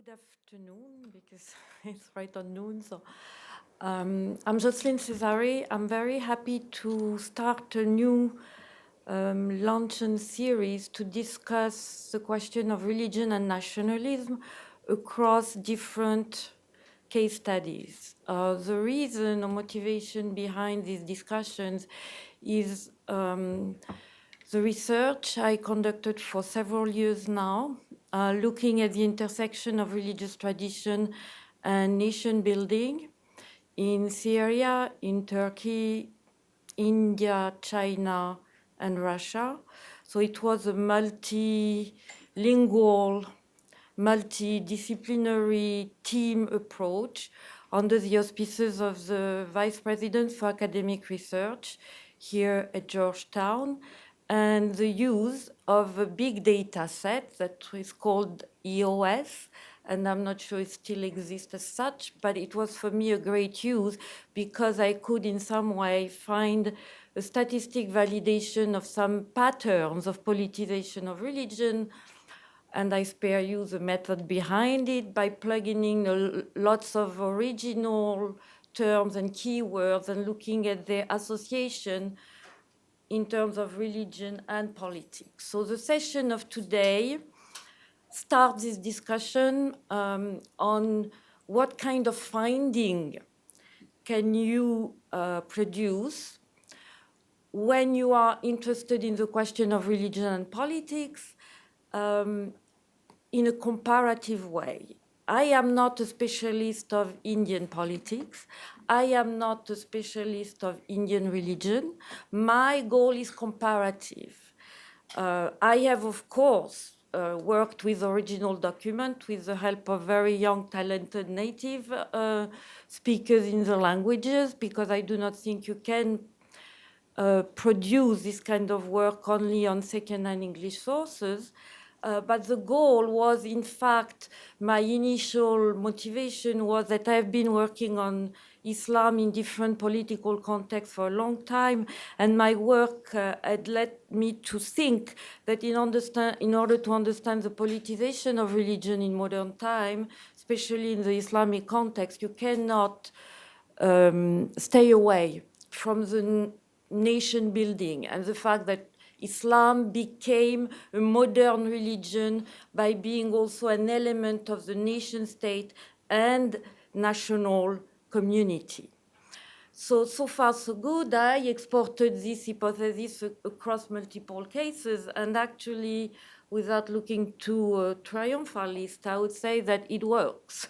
Good afternoon, because it's right on noon. So, I'm Jocelyne Cesari. I'm very happy to start a new luncheon series to discuss the question of religion and nationalism across different case studies. The reason or motivation behind these discussions is the research I conducted for several years now, looking at the intersection of religious tradition and nation building in Syria, in Turkey, India, China, and Russia. So it was a multilingual, multidisciplinary team approach under the auspices of the Vice President for Academic Research here at Georgetown, and the use of a big data set that is called EOS, and I'm not sure it still exists as such, but it was for me a great use because I could in some way find a statistic validation of some patterns of politicization of religion, and I spare you the method behind it by plugging in lots of original terms and keywords and looking at their association in terms of religion and politics. So the session of today starts this discussion on what kind of finding can you produce when you are interested in the question of religion and politics in a comparative way. I am not a specialist of Indian politics. I am not a specialist of Indian religion. My goal is comparative. I have, of course, worked with original document with the help of very young, talented native speakers in the languages, because I do not think you can produce this kind of work only on second-hand English sources. But the goal was, in fact, my initial motivation was that I've been working on Islam in different political contexts for a long time, and my work had led me to think that in order to understand the politicization of religion in modern time, especially in the Islamic context, you cannot stay away from the nation building and the fact that Islam became a modern religion by being also an element of the nation state and national community. So far so good. I exported this hypothesis across multiple cases, and actually, without looking too triumphalist, I would say that it works.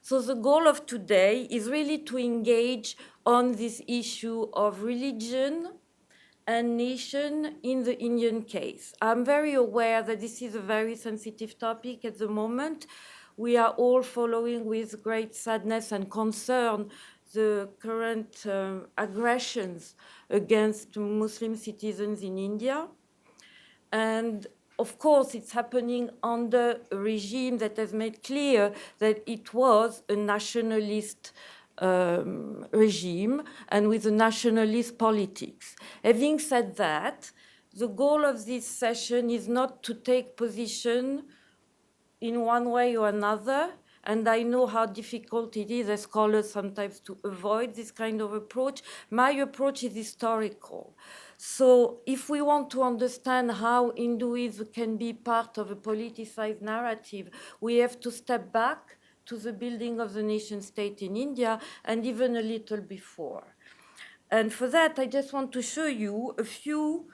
So the goal of today is really to engage on this issue of religion and nation in the Indian case. I'm very aware that this is a very sensitive topic at the moment. We are all following with great sadness and concern the current aggressions against Muslim citizens in India. And of course, it's happening under a regime that has made clear that it was a nationalist regime and with a nationalist politics. Having said that, the goal of this session is not to take position in one way or another, and I know how difficult it is as scholars sometimes to avoid this kind of approach. My approach is historical. So if we want to understand how Hinduism can be part of a politicized narrative, we have to step back to the building of the nation state in India and even a little before. And for that, I just want to show you a few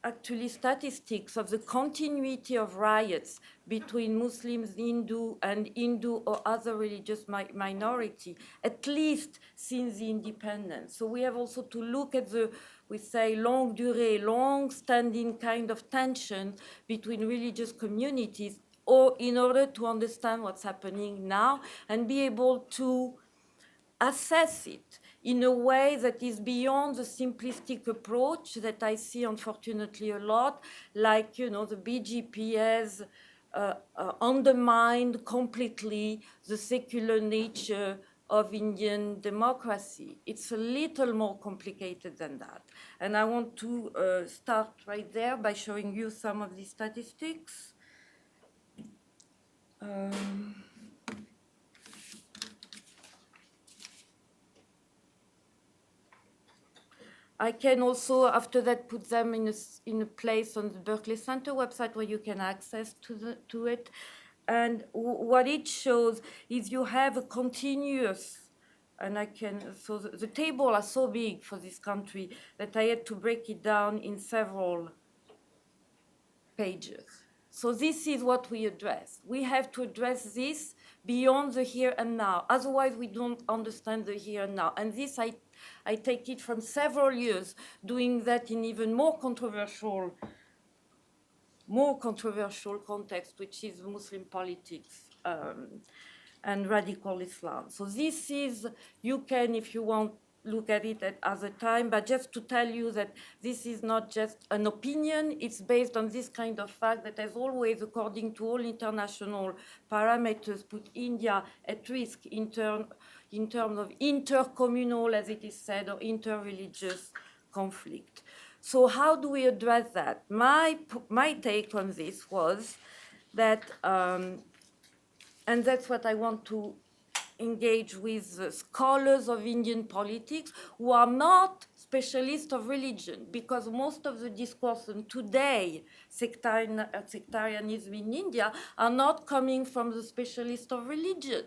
actually statistics of the continuity of riots between Muslims, Hindu or other religious minority, at least since the independence. So we have also to look at the, we say, longue durée, long-standing kind of tension between religious communities, or in order to understand what's happening now and be able to assess it in a way that is beyond the simplistic approach that I see, unfortunately, a lot, like, the BJP has undermined completely the secular nature of Indian democracy. It's a little more complicated than that. And I want to start right there by showing you some of these statistics. I can also, after that, put them in a place on the Berkley Center website where you can access to it. And what it shows is you have a continuous, and so the table are so big for this country that I had to break it down in several pages. So this is what we address. We have to address this beyond the here and now. Otherwise, we don't understand the here and now. And this, I take it from several years doing that in even more controversial context, which is Muslim politics and radical Islam. So this is, you can, if you want, look at it at other time, but just to tell you that this is not just an opinion, it's based on this kind of fact that, as always, according to all international parameters, put India at risk in terms of intercommunal, as it is said, or interreligious conflict. So how do we address that? My take on this was that, and that's what I want to engage with scholars of Indian politics who are not specialists of religion, because most of the discourse on today, sectarianism in India, are not coming from the specialists of religion.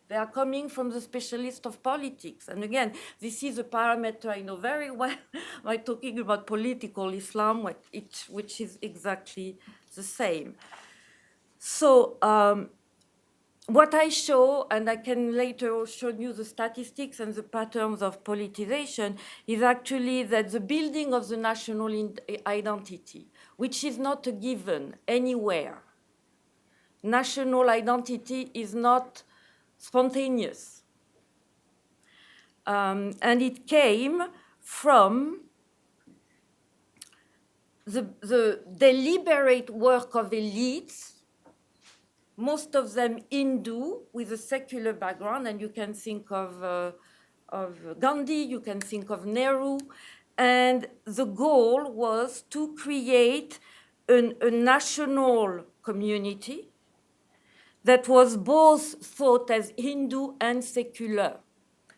They are coming from the specialist of politics. And again, this is a parameter I know very well by talking about political Islam, which is exactly the same. So what I show, and I can later show you the statistics and the patterns of politicization, is actually that the building of the national identity, which is not a given anywhere. National identity is not spontaneous. And it came from the deliberate work of elites, most of them Hindu with a secular background, and you can think of Gandhi, you can think of Nehru, and the goal was to create a national community that was both thought as Hindu and secular.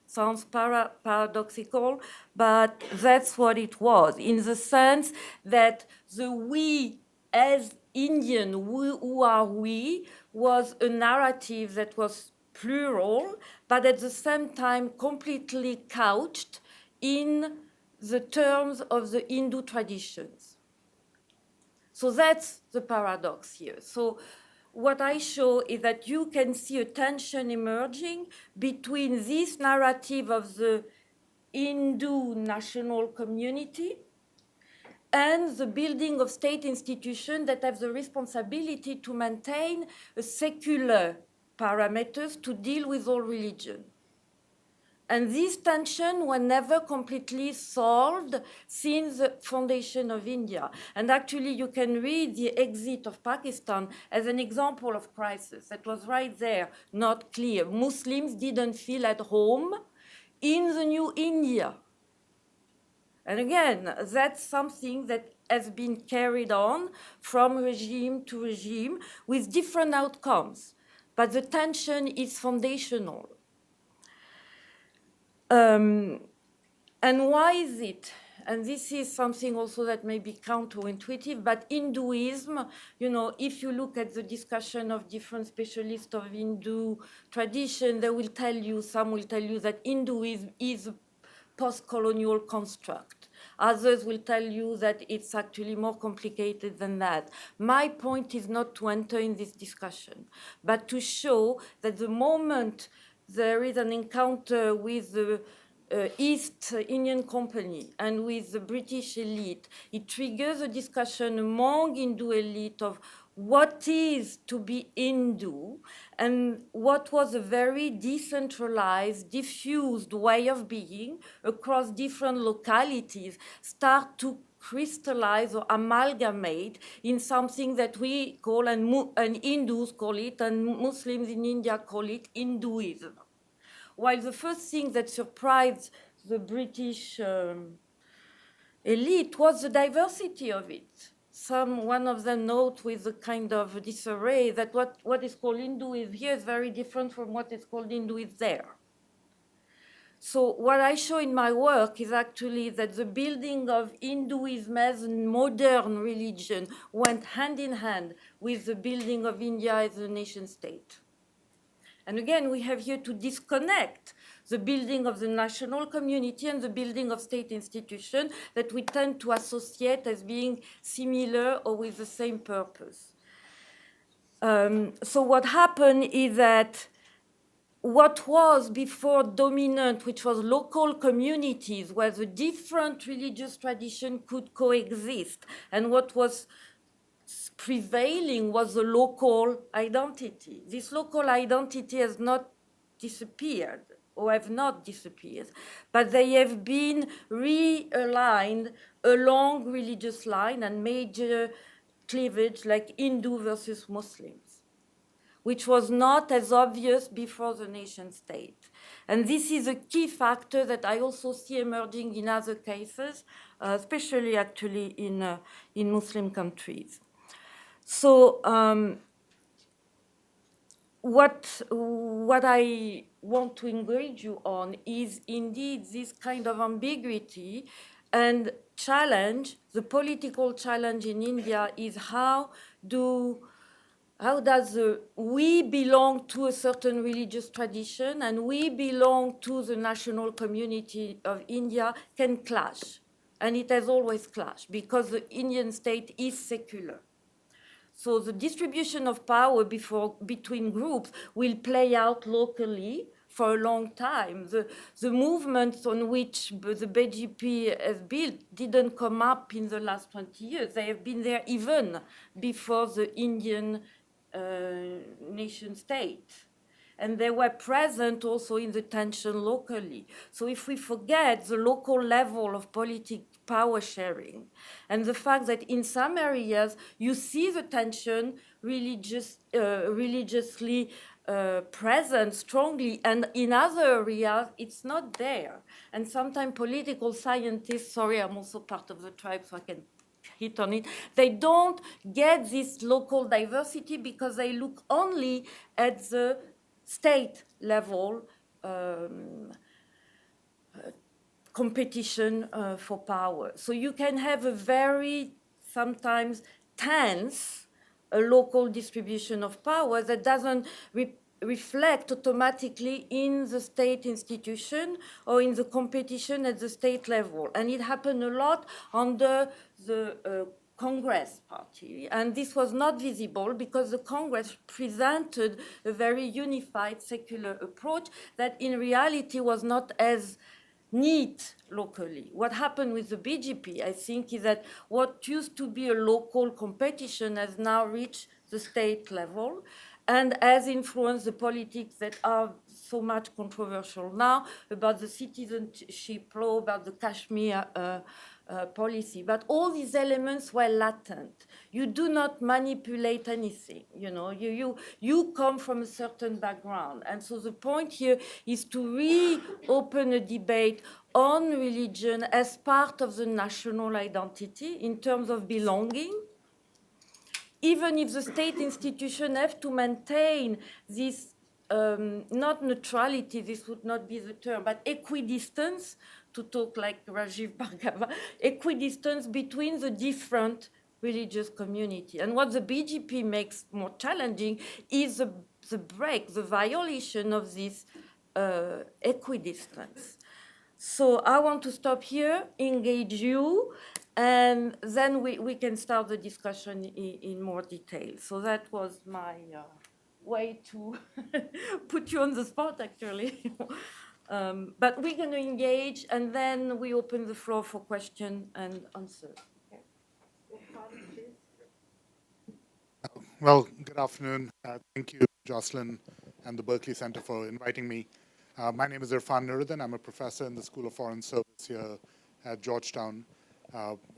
Sounds paradoxical, but that's what it was, in the sense that the we as Indian, who are we, was a narrative that was plural, but at the same time completely couched in the terms of the Hindu traditions. So that's the paradox here. So what I show is that you can see a tension emerging between this narrative of the Hindu national community and the building of state institutions that have the responsibility to maintain a secular parameters to deal with all religion. And this tension was never completely solved since the foundation of India. And actually, you can read the exit of Pakistan as an example of crisis that was right there, not clear. Muslims didn't feel at home in the new India. And again, that's something that has been carried on from regime to regime with different outcomes. But the tension is foundational. And why is it? And this is something also that may be counterintuitive, but Hinduism, if you look at the discussion of different specialists of Hindu tradition, some will tell you that Hinduism is a post-colonial construct. Others will tell you that it's actually more complicated than that. My point is not to enter in this discussion, but to show that the moment there is an encounter with the East Indian Company and with the British elite, it triggers a discussion among Hindu elite of what is to be Hindu and what was a very decentralized, diffused way of being across different localities start to crystallize or amalgamate in something that we call, and Hindus call it, and Muslims in India call it Hinduism. While the first thing that surprised the British elite was the diversity of it. one of them note with a kind of disarray that what is called Hinduism here is very different from what is called Hinduism there. So what I show in my work is actually that the building of Hinduism as a modern religion went hand in hand with the building of India as a nation state. And again, we have here to disconnect the building of the national community and the building of state institutions that we tend to associate as being similar or with the same purpose. So what happened is that what was before dominant, which was local communities where the different religious traditions could coexist, and what was prevailing was the local identity. This local identity has not disappeared or have not disappeared, but they have been realigned along religious line and major cleavage like Hindu versus Muslims, which was not as obvious before the nation state. And this is a key factor that I also see emerging in other cases, especially actually in Muslim countries. So what I want to engage you on is indeed this kind of ambiguity and challenge. The political challenge in India is how does we belong to a certain religious tradition and we belong to the national community of India can clash. And it has always clashed because the Indian state is secular. So the distribution of power between groups will play out locally for a long time. The movements on which the BJP has built didn't come up in the last 20 years. They have been there even before the Indian nation state. And they were present also in the tension locally. So if we forget the local level of political power sharing and the fact that in some areas you see the tension religiously present strongly, and in other areas it's not there. And sometimes political scientists, sorry, I'm also part of the tribe, so I can hit on it, they don't get this local diversity because they look only at the state level competition for power. So you can have a very sometimes tense local distribution of power that doesn't reflect automatically in the state institution or in the competition at the state level. And it happened a lot under the Congress party. And this was not visible because the Congress presented a very unified secular approach that in reality was not as neat locally. What happened with the BJP, I think, is that what used to be a local competition has now reached the state level and has influenced the politics that are so much controversial now about the citizenship law, about the Kashmir policy. But all these elements were latent. You do not manipulate anything. You know, you come from a certain background. And so the point here is to reopen a debate on religion as part of the national identity in terms of belonging, even if the state institutions have to maintain this, not neutrality, this would not be the term, but equidistance, to talk like Rajiv Bhargava, equidistance between the different religious community. And what the BJP makes more challenging is the break, the violation of this equidistance. So I want to stop here, engage you, and then we can start the discussion in more detail. So that was my way to put you on the spot, actually. But we're going to engage, and then we open the floor for question and answer. Okay. Well, good afternoon. Thank you, Jocelyne and the Berkley Center for inviting me. My name is Irfan Nooruddin. I'm a professor in the School of Foreign Service here at Georgetown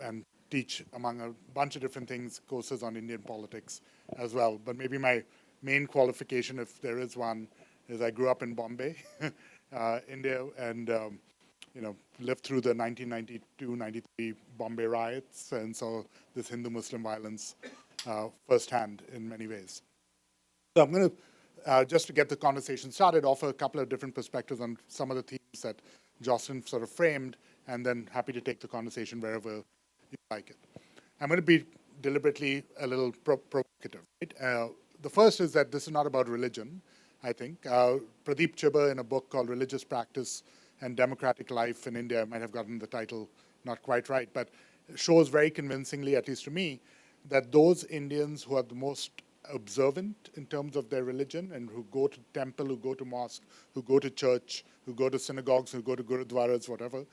and teach, among a bunch of different things, courses on Indian politics as well. But maybe my main qualification, if there is one, is I grew up in Bombay, India, and lived through the 1992-93 Bombay riots and saw this Hindu-Muslim violence firsthand in many ways. So I'm going to, just to get the conversation started, offer a couple of different perspectives on some of the themes that Jocelyne sort of framed, and then happy to take the conversation wherever you like it. I'm going to be deliberately a little provocative. Right? The first is that this is not about religion, I think. Pradeep Chibber, in a book called Religious Practice and Democratic Life in India, I might have gotten the title not quite right, but shows very convincingly, at least to me, that those Indians who are the most observant in terms of their religion and who go to temple, who go to mosque, who go to church, who go to synagogues, who go to gurudwaras, whatever,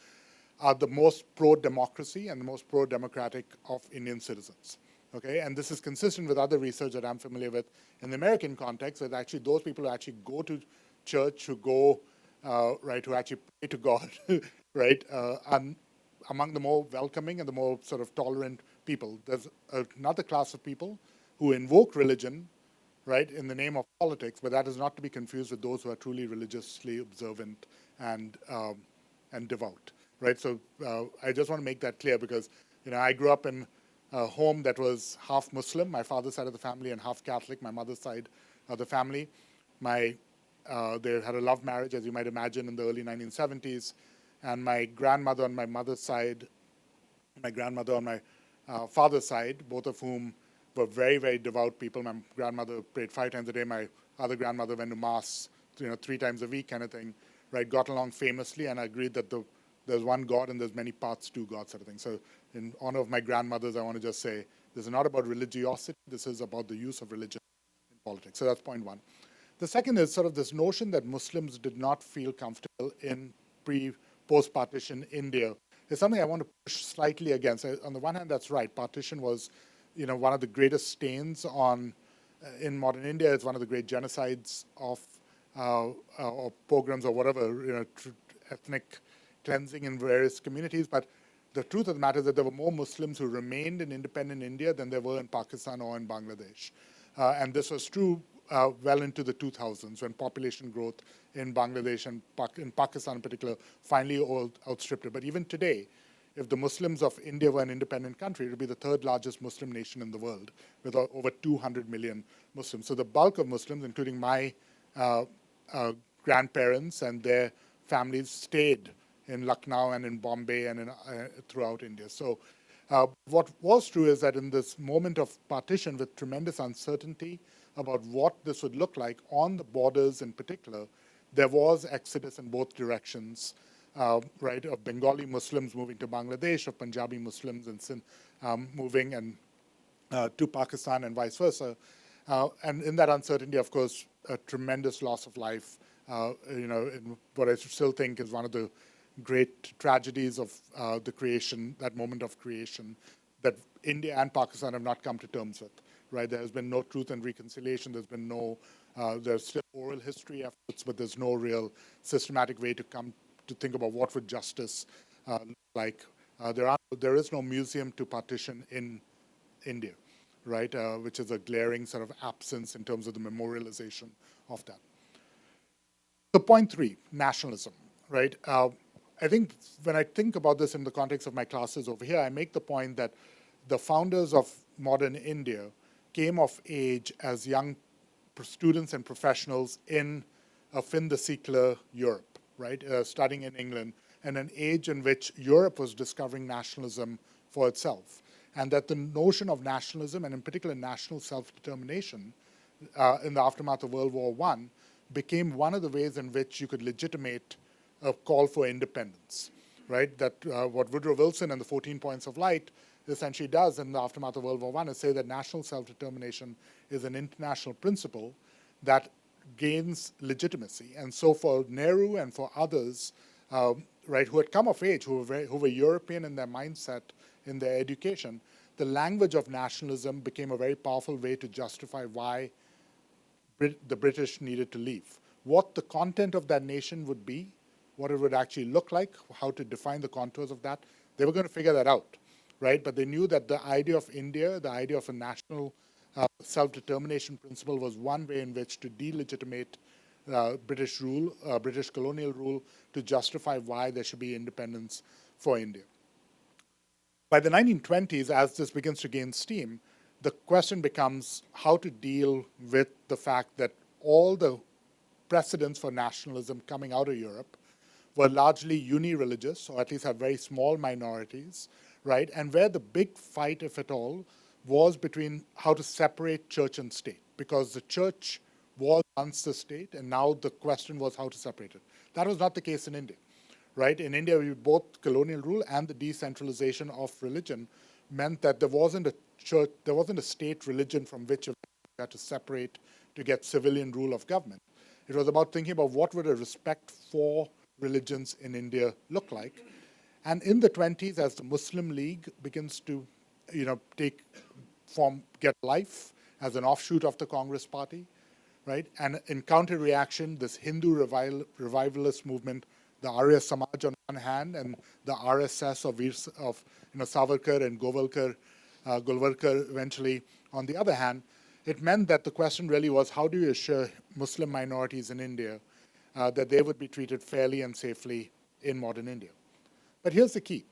are the most pro-democracy and the most pro-democratic of Indian citizens. Okay, and this is consistent with other research that I'm familiar with in the American context, that actually those people who actually go to church, who go, right, who actually pray to God, right, are among the more welcoming and the more sort of tolerant people. There's another class of people who invoke religion, right, in the name of politics, but that is not to be confused with those who are truly religiously observant and devout, right? So I just want to make that clear because, I grew up in a home that was half Muslim, my father's side of the family, and half Catholic, my mother's side of the family. They had a love marriage, as you might imagine, in the early 1970s, and my grandmother on my mother's side, my grandmother on my father's side, both of whom were very, very devout people. My grandmother prayed 5 times a day. My other grandmother went to mass, 3 times a week kind of thing, right? Got along famously, and I agreed that there's one God and there's many paths to God sort of thing. So in honor of my grandmothers, I want to just say, this is not about religiosity. This is about the use of religion in politics. So that's point one. The second is sort of this notion that Muslims did not feel comfortable in post-partition India is something I want to push slightly against. On the one hand, that's right. Partition was, one of the greatest stains in modern India. It's one of the great genocides of or pogroms or whatever, ethnic cleansing in various communities. But the truth of the matter is that there were more Muslims who remained in independent India than there were in Pakistan or in Bangladesh. And this was true well into the 2000s when population growth in Bangladesh and in Pakistan in particular finally outstripped it. But even today, if the Muslims of India were an independent country, it would be the third largest Muslim nation in the world with over 200 million Muslims. So the bulk of Muslims, including my grandparents and their families, stayed in Lucknow and in Bombay and throughout India. So what was true is that in this moment of partition with tremendous uncertainty about what this would look like on the borders in particular, there was exodus in both directions, right, of Bengali Muslims moving to Bangladesh, of Punjabi Muslims moving to Pakistan and vice versa. And in that uncertainty, of course, a tremendous loss of life, in what I still think is one of the great tragedies of the creation, that moment of creation, that India and Pakistan have not come to terms with, right? There has been no truth and reconciliation. There's been there's still oral history efforts, but there's no real systematic way to come to think about what would justice look like. There is no museum to partition in India, right? Which is a glaring sort of absence in terms of the memorialization of that. So point 3, nationalism, right? I think when I think about this in the context of my classes over here, I make the point that the founders of modern India came of age as young students and professionals in a fin de siècle Europe, right? Studying in England, and an age in which Europe was discovering nationalism for itself. And that the notion of nationalism, and in particular national self-determination, in the aftermath of World War I, became one of the ways in which you could legitimate a call for independence, right? That what Woodrow Wilson and the 14 Points of Light essentially does in the aftermath of World War I is say that national self-determination is an international principle that gains legitimacy. And so for Nehru and for others, right, who had come of age, who were European in their mindset, in their education, the language of nationalism became a very powerful way to justify why the British needed to leave. What the content of that nation would be, what it would actually look like, how to define the contours of that, they were going to figure that out, right? But they knew that the idea of India, the idea of a national self-determination principle was one way in which to delegitimate British rule, British colonial rule, to justify why there should be independence for India. By the 1920s, as this begins to gain steam, the question becomes how to deal with the fact that all the precedents for nationalism coming out of Europe were largely uni-religious, or at least have very small minorities, right? And where the big fight, if at all, was between how to separate church and state, because the church was once the state, and now the question was how to separate it. That was not the case in India, right? In India, both colonial rule and the decentralization of religion meant that there wasn't a church, there wasn't a state religion from which you had to separate to get civilian rule of government. It was about thinking about what would a respect for religions in India look like. And in the 20s, as the Muslim League begins to, take form, get life as an offshoot of the Congress Party, right? And in counter reaction, this Hindu revivalist movement, the Arya Samaj on one hand, and the RSS of Savarkar and Golwalkar eventually on the other hand, it meant that the question really was, how do you assure Muslim minorities in India that they would be treated fairly and safely in modern India? But here's the key,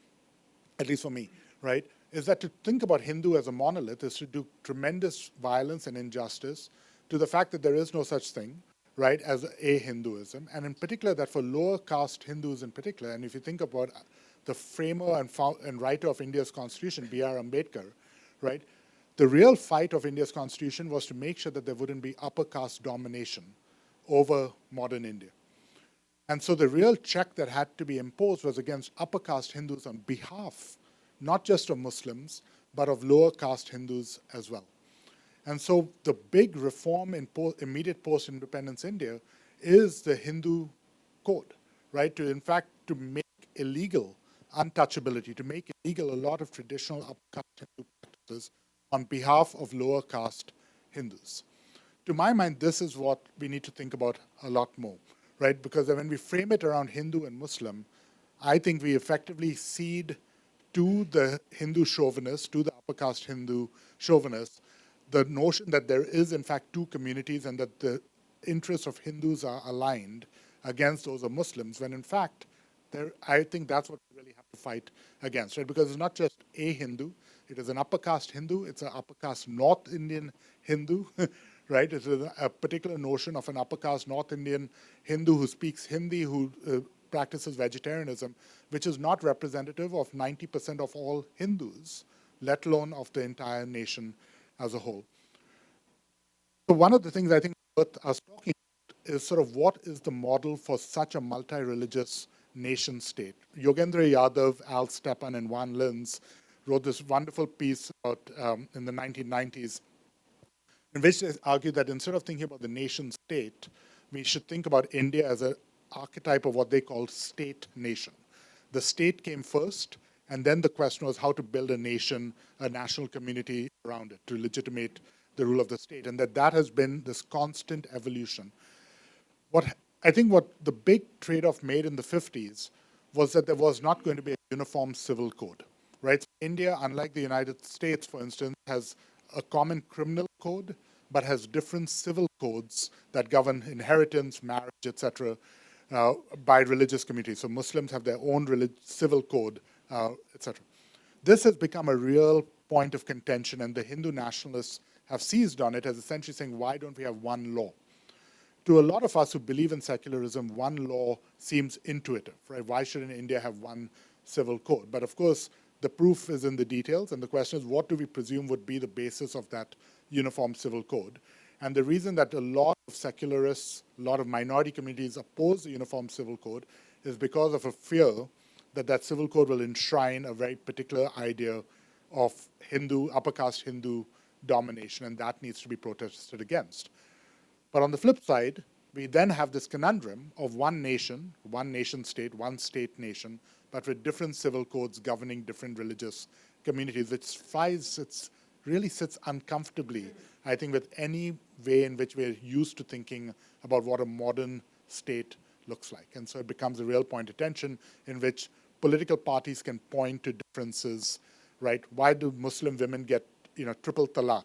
at least for me, right, is that to think about Hindu as a monolith is to do tremendous violence and injustice to the fact that there is no such thing, right, as a Hinduism, and in particular that for lower caste Hindus in particular, and if you think about the framer and writer of India's constitution, B.R. Ambedkar, right, the real fight of India's constitution was to make sure that there wouldn't be upper caste domination over modern India. And so the real check that had to be imposed was against upper caste Hindus on behalf, not just of Muslims, but of lower caste Hindus as well. And so the big reform in immediate post-independence India is the Hindu code, right? To make illegal untouchability, to make illegal a lot of traditional upper caste Hindu practices on behalf of lower caste Hindus. To my mind, this is what we need to think about a lot more, right? Because when we frame it around Hindu and Muslim, I think we effectively cede to the Hindu chauvinists, to the upper caste Hindu chauvinists, the notion that there is in fact two communities and that the interests of Hindus are aligned against those of Muslims, when in fact, I think that's what we really have to fight against, right? Because it's not just a Hindu, it is an upper caste Hindu, it's an upper caste North Indian Hindu, right? It's a particular notion of an upper caste North Indian Hindu who speaks Hindi, who practices vegetarianism, which is not representative of 90% of all Hindus, let alone of the entire nation as a whole. So one of the things I think worth us talking about is sort of what is the model for such a multi-religious nation state. Yogendra Yadav, Al Stepan, and Juan Linz wrote this wonderful piece about, in the 1990s in which they argue that instead of thinking about the nation state, we should think about India as an archetype of what they call state nation. The state came first, and then the question was how to build a nation, a national community around it to legitimate the rule of the state, and that has been this constant evolution. I think what the big trade-off made in the 50s was that there was not going to be a uniform civil code, right? So India, unlike the United States, for instance, has a common criminal code, but has different civil codes that govern inheritance, marriage, etc., by religious communities. So Muslims have their own civil code, etc. This has become a real point of contention, and the Hindu nationalists have seized on it as essentially saying, why don't we have one law? To a lot of us who believe in secularism, one law seems intuitive, right? Why shouldn't India have one civil code? But of course, the proof is in the details, and the question is, what do we presume would be the basis of that uniform civil code? And the reason that a lot of secularists, a lot of minority communities oppose the uniform civil code is because of a fear that that civil code will enshrine a very particular idea of Hindu, upper caste Hindu domination, and that needs to be protested against. But on the flip side, we then have this conundrum of one nation state, one state nation, but with different civil codes governing different religious communities, which really sits uncomfortably, I think, with any way in which we're used to thinking about what a modern state looks like. And so it becomes a real point of tension in which political parties can point to differences, right? Why do Muslim women get, triple talaq,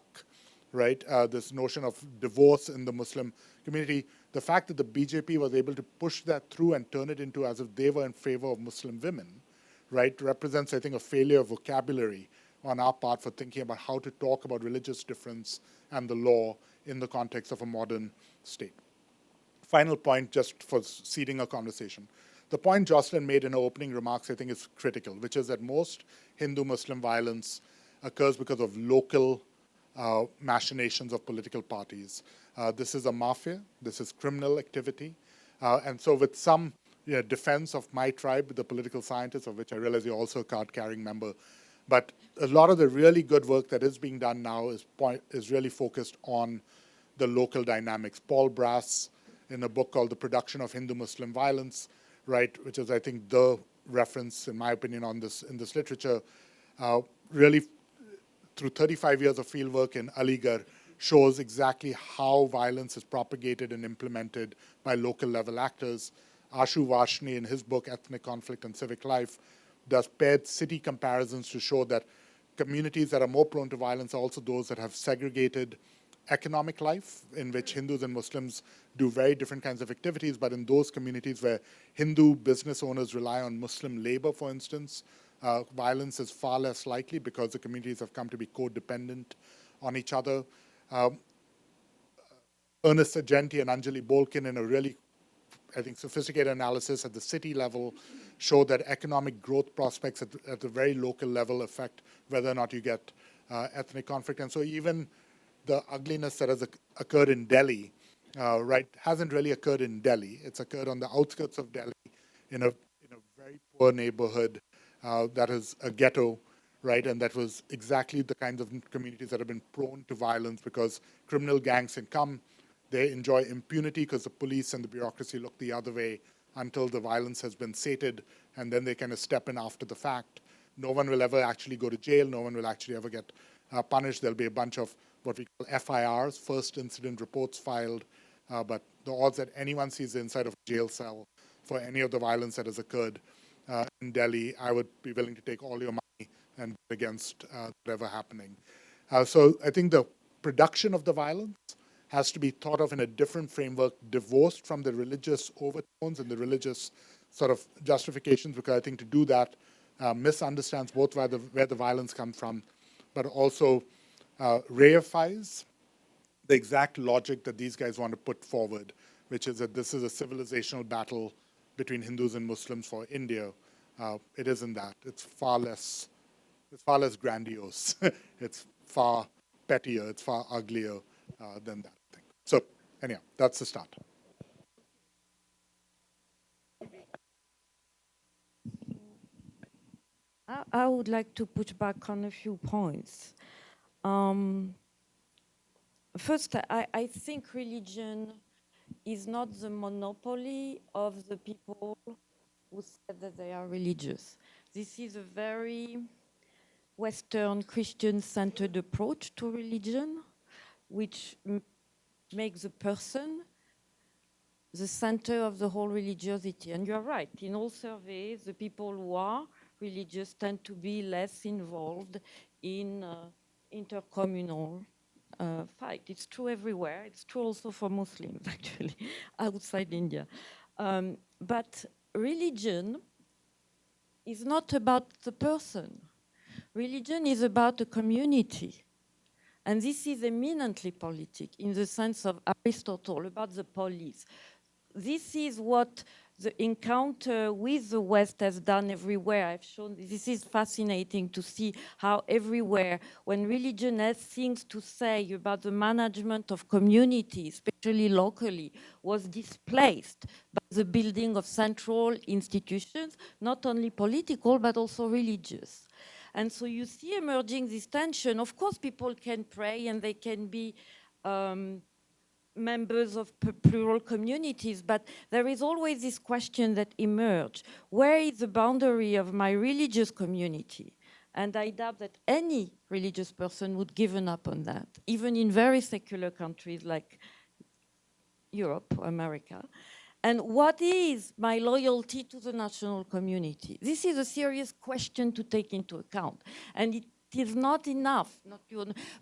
right? This notion of divorce in the Muslim community. the fact that the BJP was able to push that through and turn it into as if they were in favor of Muslim women, right, represents, I think, a failure of vocabulary on our part for thinking about how to talk about religious difference and the law in the context of a modern state. Final point, just for seeding a conversation. The point Jocelyne made in her opening remarks, I think, is critical, which is that most Hindu-Muslim violence occurs because of local machinations of political parties. This is a mafia. This is criminal activity. And so with some defense of my tribe, the political scientists, of which I realize you're also a card-carrying member, but a lot of the really good work that is being done now is really focused on the local dynamics. Paul Brass, in a book called The Production of Hindu-Muslim Violence, right, which is, I think, the reference, in my opinion, on this in this literature, really, through 35 years of fieldwork in Aligarh, shows exactly how violence is propagated and implemented by local level actors. Ashu Vashni, in his book Ethnic Conflict and Civic Life, does paired city comparisons to show that communities that are more prone to violence are also those that have segregated economic life, in which Hindus and Muslims do very different kinds of activities, but in those communities where Hindu business owners rely on Muslim labor, for instance, violence is far less likely because the communities have come to be codependent on each other. Ernest Sargenti and Anjali Bolkin, in a really, I think, sophisticated analysis at the city level, show that economic growth prospects at the very local level affect whether or not you get ethnic conflict. And so even the ugliness that has occurred in Delhi, right, hasn't really occurred in Delhi. It's occurred on the outskirts of Delhi in a very poor neighborhood that is a ghetto, right, and that was exactly the kinds of communities that have been prone to violence because criminal gangs can come, they enjoy impunity because the police and the bureaucracy look the other way until the violence has been sated, and then they kind of step in after the fact. No one will ever actually go to jail. No one will actually ever get punished. There'll be a bunch of what we call FIRs, first incident reports filed, but the odds that anyone sees the inside of a jail cell for any of the violence that has occurred in Delhi, I would be willing to take all your money and bet against whatever happening. So I think the production of the violence has to be thought of in a different framework, divorced from the religious overtones and the religious sort of justifications, because I think to do that misunderstands both where the violence comes from, but also reifies the exact logic that these guys want to put forward, which is that this is a civilizational battle between Hindus and Muslims for India. It isn't that. It's far less grandiose. It's far pettier. It's far uglier than that thing. So anyhow, that's the start. I would like to push back on a few points. First, I think religion is not the monopoly of the people who said that they are religious. This is a very Western Christian-centered approach to religion, which makes the person the center of the whole religiosity. And you're right, in all surveys, the people who are religious tend to be less involved in intercommunal fight. It's true everywhere. It's true also for Muslims, actually, outside India. But religion is not about the person. Religion is about a community. And this is eminently politic in the sense of Aristotle, about the polis. This is what the encounter with the West has done everywhere. I've shown this is fascinating to see how everywhere, when religion has things to say about the management of communities, especially locally, was displaced by the building of central institutions, not only political, but also religious. And so you see emerging this tension. Of course, people can pray and they can be members of plural communities, but there is always this question that emerges. Where is the boundary of my religious community? And I doubt that any religious person would give up on that, even in very secular countries like Europe or America. And what is my loyalty to the national community? This is a serious question to take into account. And it is not enough,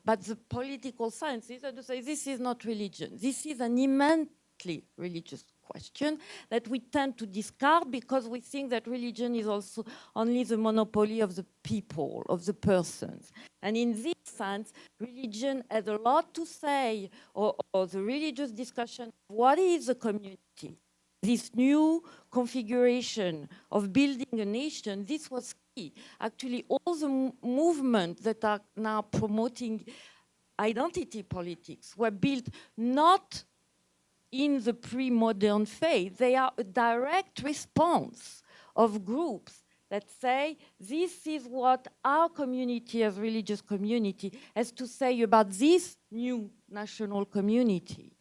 but the political science is to say this is not religion. This is an immense strictly religious question that we tend to discard because we think that religion is also only the monopoly of the people, of the persons. And in this sense, religion has a lot to say, or the religious discussion, what is a community? This new configuration of building a nation, this was key. Actually, all the movements that are now promoting identity politics were built not in the pre-modern phase. They are a direct response of groups that say, this is what our community as religious community has to say about this new national community.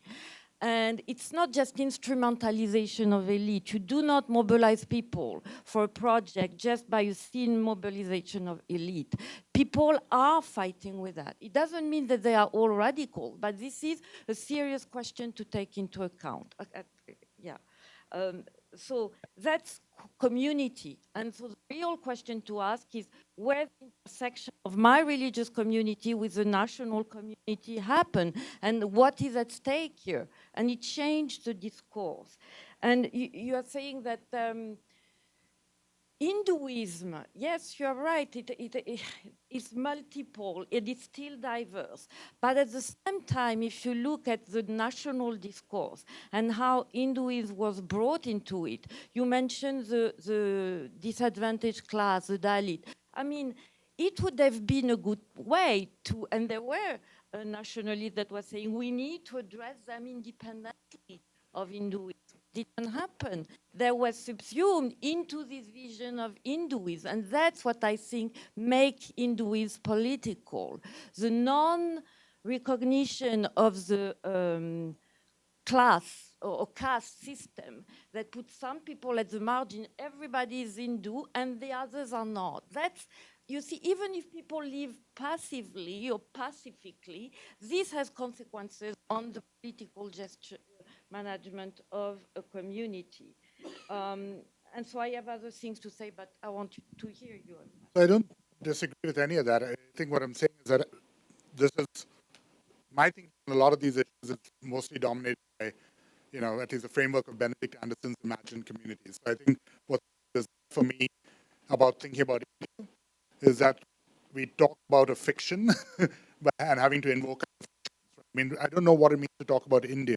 And it's not just instrumentalization of elite. You do not mobilize people for a project just by a thin mobilization of elite. People are fighting with that. It doesn't mean that they are all radical, but this is a serious question to take into account. Yeah. So that's community. And so the real question to ask is, where the intersection of my religious community with the national community happen, and what is at stake here? And it changed the discourse. And you are saying that Hinduism, yes, you're right, it's multiple, it is still diverse. But at the same time, if you look at the national discourse and how Hinduism was brought into it, you mentioned the disadvantaged class, the Dalit. I mean, it would have been a good way to, and there were nationalists that were saying we need to address them independently of Hinduism. Didn't happen. They were subsumed into this vision of Hinduism, and that's what I think makes Hinduism political. The non-recognition of the class or caste system that puts some people at the margin. Everybody is Hindu and the others are not. That's, you see, even if people live passively or pacifically, this has consequences on the political gesture management of a community. And so I have other things to say, but I want to hear you. I don't disagree with any of that. I think what I'm saying is that this is my thinking on a lot of these issues is mostly dominated by, at least the framework of Benedict Anderson's imagined communities. So I think what is for me about thinking about India is that we talk about a fiction and having to invoke. I mean, I don't know what it means to talk about India,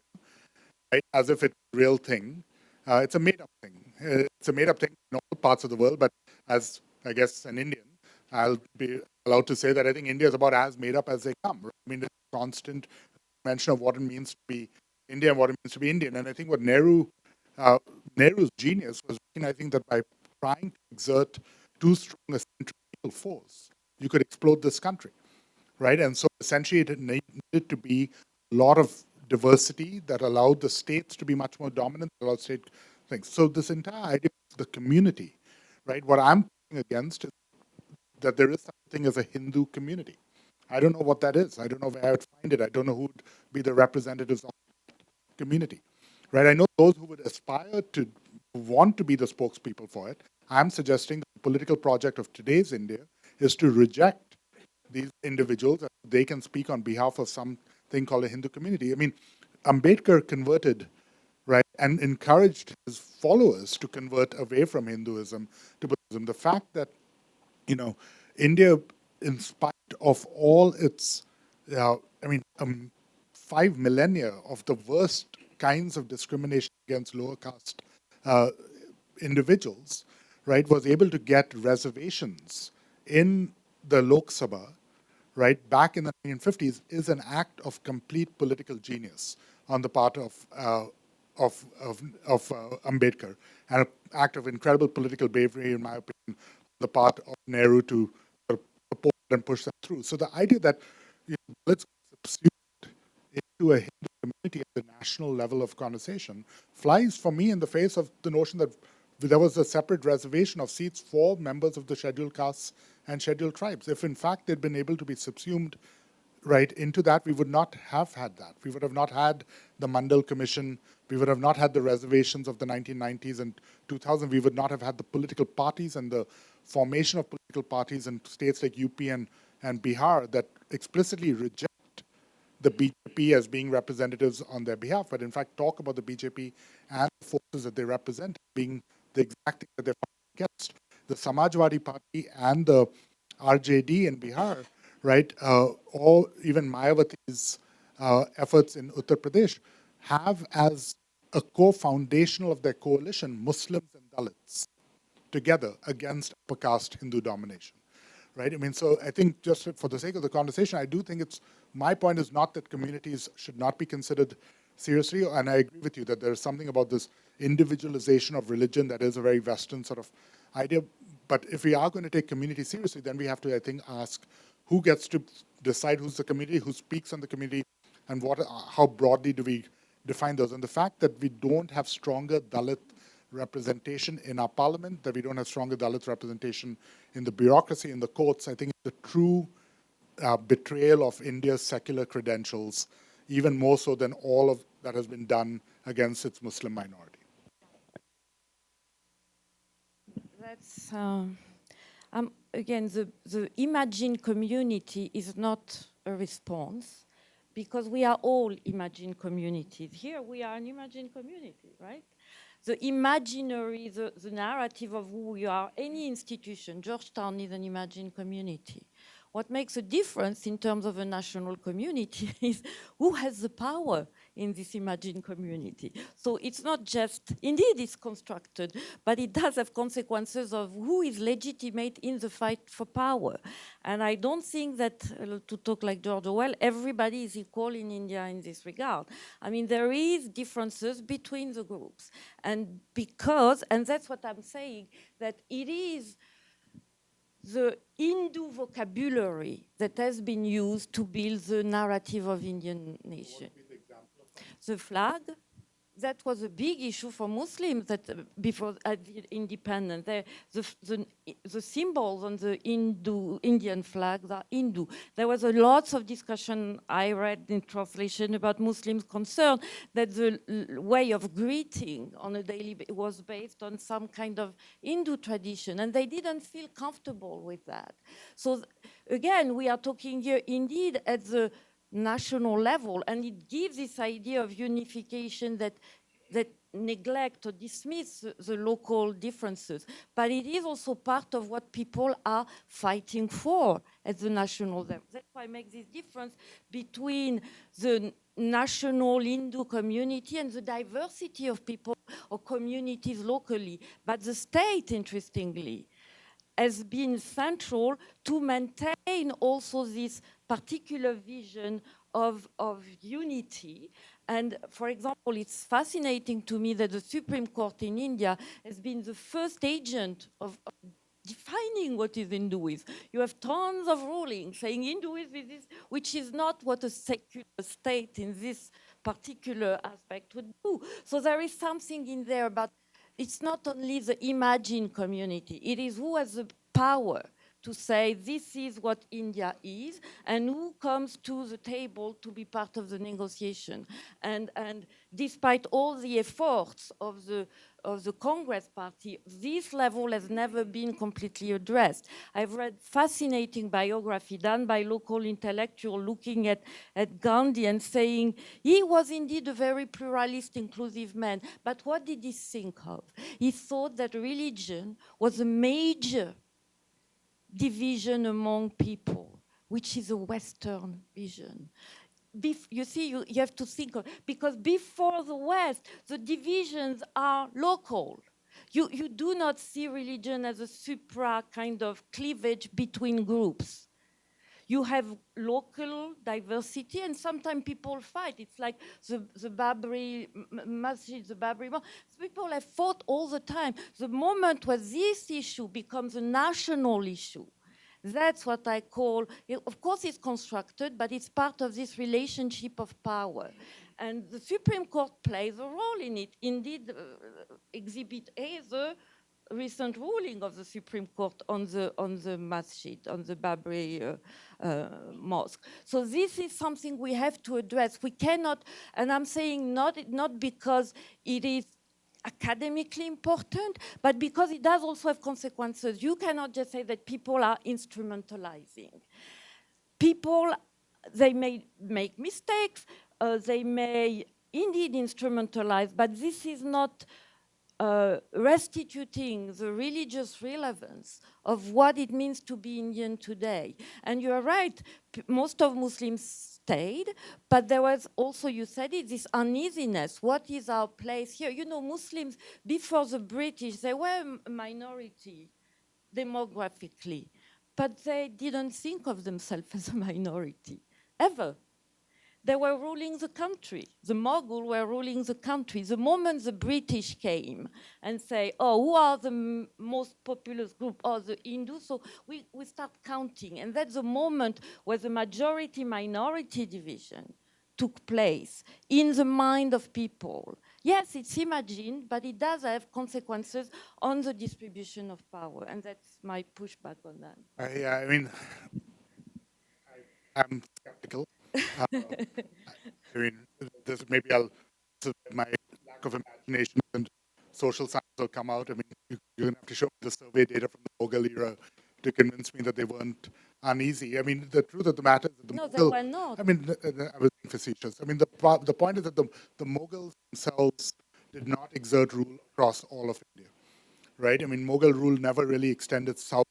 right? As if it's a real thing. It's a made-up thing. It's a made-up thing in all parts of the world, but as, I guess, an Indian, I'll be allowed to say that I think India is about as made up as they come. Right? I mean, there's a constant mention of what it means to be Indian and what it means to be Indian. And I think what Nehru's genius was recognizing that by trying to exert too strong a centrifugal force, you could explode this country, right? And so essentially it needed to be a lot of diversity that allowed the states to be much more dominant, allowed state things. So this entire idea of the community, right? What I'm against is that there is something as a Hindu community. I don't know what that is. I don't know where I would find it. I don't know who would be the representatives of the community, right? I know those who would aspire to want to be the spokespeople for it. I'm suggesting the political project of today's India is to reject these individuals. They can speak on behalf of something called a Hindu community. I mean, Ambedkar converted, right, and encouraged his followers to convert away from Hinduism to Buddhism. The fact that, India, in spite of all its, 5 millennia of the worst kinds of discrimination against lower caste uh, individuals, right, was able to get reservations in the Lok Sabha, right, back in the 1950s, is an act of complete political genius on the part of Ambedkar, and an act of incredible political bravery, in my opinion, on the part of Nehru to support and push that through. So the idea that let's subsume into a Hindu community at the national level of conversation flies for me in the face of the notion that there was a separate reservation of seats for members of the scheduled castes and scheduled tribes. If in fact they'd been able to be subsumed right into that, we would not have had that. We would have not had the Mandal Commission. We would have not had the reservations of the 1990s and 2000. We would not have had the political parties and the formation of political parties in states like UP and Bihar that explicitly reject the BJP as being representatives on their behalf, but in fact talk about the BJP and the forces that they represent being the exact thing that they're fighting against. The Samajwadi Party and the RJD in Bihar, right, or even Mayawati's efforts in Uttar Pradesh have as a core foundational of their coalition Muslims and Dalits together against upper caste Hindu domination, right? I mean, so I think just for the sake of the conversation, I do think my point is not that communities should not be considered seriously, and I agree with you that there's something about this individualization of religion that is a very Western sort of idea. But if we are going to take community seriously, then we have to, I think, ask who gets to decide who's the community, who speaks on the community, and how broadly do we define those. And the fact that we don't have stronger Dalit representation in our parliament, that we don't have stronger Dalit representation in the bureaucracy, in the courts, I think it's a true betrayal of India's secular credentials, even more so than all of that has been done against its Muslim minority. That's again, the imagined community is not a response, because we are all imagined communities. Here we are an imagined community, right? The imaginary, the narrative of who we are, any institution, Georgetown is an imagined community. What makes a difference in terms of a national community is who has the power in this imagined community. So it's not just, indeed it's constructed, but it does have consequences of who is legitimate in the fight for power. And I don't think that, to talk like George Orwell, everybody is equal in India in this regard. I mean, there is differences between the groups. And that's what I'm saying, that it is the Hindu vocabulary that has been used to build the narrative of Indian nation. The flag, that was a big issue for Muslims that before independence. The symbols on the Indian flags are Hindu. There was a lots of discussion I read in translation about Muslims concerned that the way of greeting on a daily basis was based on some kind of Hindu tradition, and they didn't feel comfortable with that. So again, we are talking here indeed at the national level, and it gives this idea of unification that neglect or dismiss the local differences. But it is also part of what people are fighting for at the national level. That's why I make this difference between the national Hindu community and the diversity of people or communities locally. But the state, interestingly, has been central to maintain also this particular vision of unity. And for example, it's fascinating to me that the Supreme Court in India has been the first agent of defining what is Hinduism. You have tons of rulings saying Hinduism is this, which is not what a secular state in this particular aspect would do. So there is something in there about, it's not only the imagined community, it is who has the power to say this is what India is, and who comes to the table to be part of the negotiation. And despite all the efforts of the Congress party, this level has never been completely addressed. I've read fascinating biography done by local intellectual looking at Gandhi and saying he was indeed a very pluralist, inclusive man. But what did he think of? He thought that religion was a major division among people, which is a Western vision. You see, you have to think of, because before the West, the divisions are local. You do not see religion as a supra kind of cleavage between groups. You have local diversity, and sometimes people fight. It's like the Babri Masjid, the Babri Mosque. People have fought all the time. The moment where this issue becomes a national issue, that's what I call, of course it's constructed, but it's part of this relationship of power. And the Supreme Court plays a role in it. Indeed, Exhibit A, the recent ruling of the Supreme Court on the masjid, on the Babri mosque. So this is something we have to address. We cannot, and I'm saying not because it is academically important, but because it does also have consequences. You cannot just say that people are instrumentalizing. People, they may make mistakes, they may indeed instrumentalize, but this is not restituting the religious relevance of what it means to be Indian today. And you are right, most of Muslims stayed, but there was also, you said it, this uneasiness. What is our place here? You know, Muslims, before the British, they were a minority demographically, but they didn't think of themselves as a minority, ever. They were ruling the country. The Mughal were ruling the country. The moment the British came and say, oh, who are the most populous group? Oh, the Hindus. So we start counting. And that's the moment where the majority-minority division took place in the mind of people. Yes, it's imagined, but it does have consequences on the distribution of power. And that's my pushback on that. I mean, I'm skeptical. I mean, this maybe I'll my lack of imagination and social science will come out. I mean, you're gonna have to show me the survey data from the Mughal era to convince me that they weren't uneasy. I mean, the truth of the matter is that the No, they Mughal. were not. I mean, I was being facetious. I mean, the point is that the Mughals themselves did not exert rule across all of India, right? I mean, Mughal rule never really extended south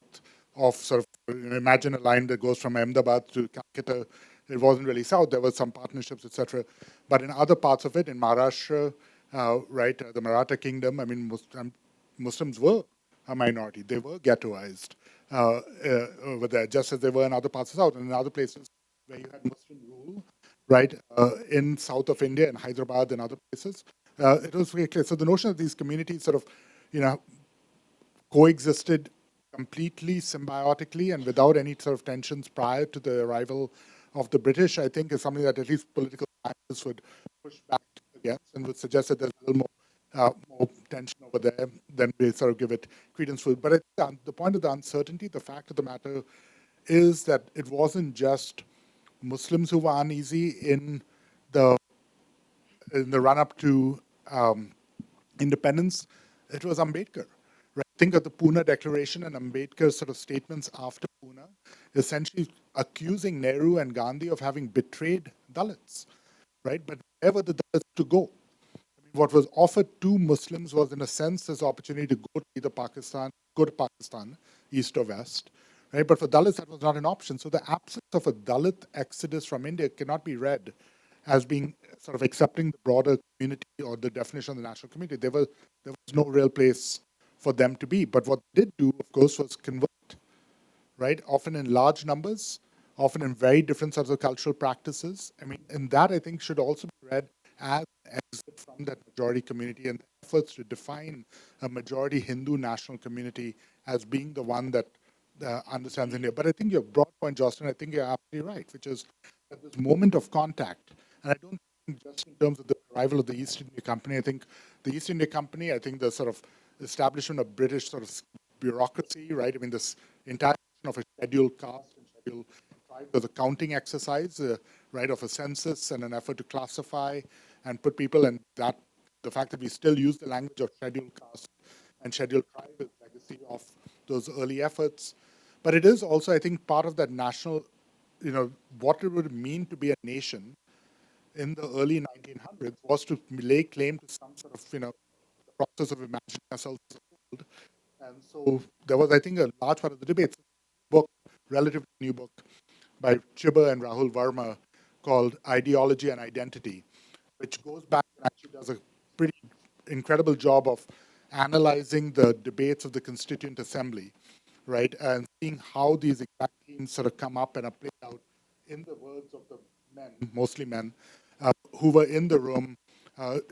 of sort of, imagine a line that goes from Ahmedabad to Calcutta. It wasn't really south. There were some partnerships, etc. But in other parts of it, in Maharashtra, right, the Maratha kingdom, I mean, Muslims were a minority. They were ghettoized over there, just as they were in other parts of South and in other places where you had Muslim rule, right, in south of India, in Hyderabad and other places. It was very clear. So the notion of these communities sort of, you know, coexisted completely symbiotically and without any sort of tensions prior to the arrival of the British, I think is something that at least political scientists would push back against and would suggest that there's a little more tension over there than we sort of give it credence for. But the point of the uncertainty, the fact of the matter is that it wasn't just Muslims who were uneasy the in the run up to independence. It was Ambedkar. Right? Think of the Pune Declaration and Ambedkar's sort of statements after Pune, essentially accusing Nehru and Gandhi of having betrayed Dalits. Right? But where were the Dalits to go? I mean, what was offered to Muslims was, in a sense, this opportunity to go to either Pakistan, east or west. Right? But for Dalits, that was not an option. So the absence of a Dalit exodus from India cannot be read as being sort of accepting the broader community or the definition of the national community. There was no real place for them to be. But what they did do, of course, was convert, right? Often in large numbers, often in very different sorts of cultural practices. I mean, and that I think should also be read as an exit from that majority community and efforts to define a majority Hindu national community as being the one that understands India. But I think your broad point, Jocelyne, I think you're absolutely right, which is that this moment of contact, and I don't think just in terms of the arrival of the East India Company, I think the East India Company, I think the sort of establishment of British sort of bureaucracy, right? I mean, this entire of a scheduled caste and scheduled tribe was a counting exercise, right, of a census and an effort to classify and put people, and that the fact that we still use the language of scheduled caste and scheduled tribe is legacy of those early efforts. But it is also, I think, part of that national, what it would mean to be a nation in the early 1900s was to lay claim to some sort of, the process of imagining ourselves as a world. And so there was, I think, a large part of the debate. Book, relatively new book by Chibber and Rahul Verma called Ideology and Identity, which goes back and actually does a pretty incredible job of analyzing the debates of the Constituent Assembly, right, and seeing how these exact themes sort of come up and are played out in the words of the men, mostly men, who were in the room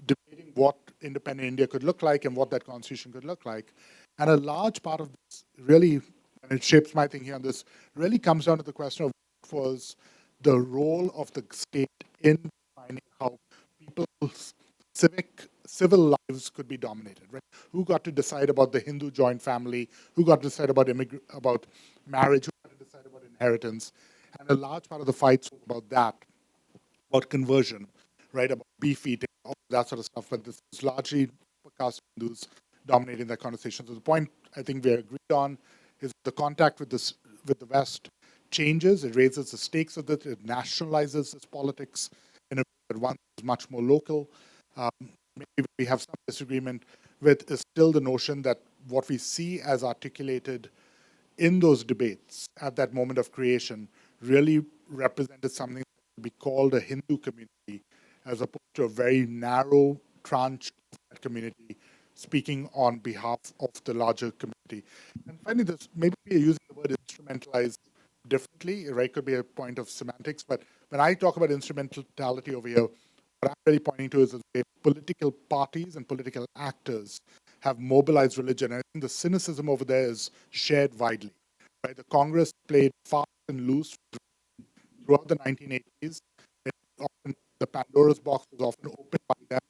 debating what independent India could look like and what that constitution could look like. And a large part of this really, and it shapes my thinking on this, really comes down to the question of what was the role of the state in defining how people's civil lives could be dominated, right? Who got to decide about the Hindu joint family? Who got to decide about marriage? Who got to decide about inheritance? And a large part of the fights was about that, about conversion, right? About beef eating, all that sort of stuff. But this is largely caste Hindus dominating that conversation. So the point I think we agreed on is the contact with the West changes, it raises the stakes of it nationalizes this politics in a way that one is much more local. Maybe we have some disagreement with is still the notion that what we see as articulated in those debates at that moment of creation really represented something that could be called a Hindu community as opposed to a very narrow tranche of that community speaking on behalf of the larger community. And finally, this maybe we are using the word instrumentalized differently, right? Could be a point of semantics, but when I talk about instrumentality over here, what I'm really pointing to is that political parties and political actors have mobilized religion. And I think the cynicism over there is shared widely. Right? The Congress played fast and loose throughout the 1980s. The Pandora's box was often opened by them.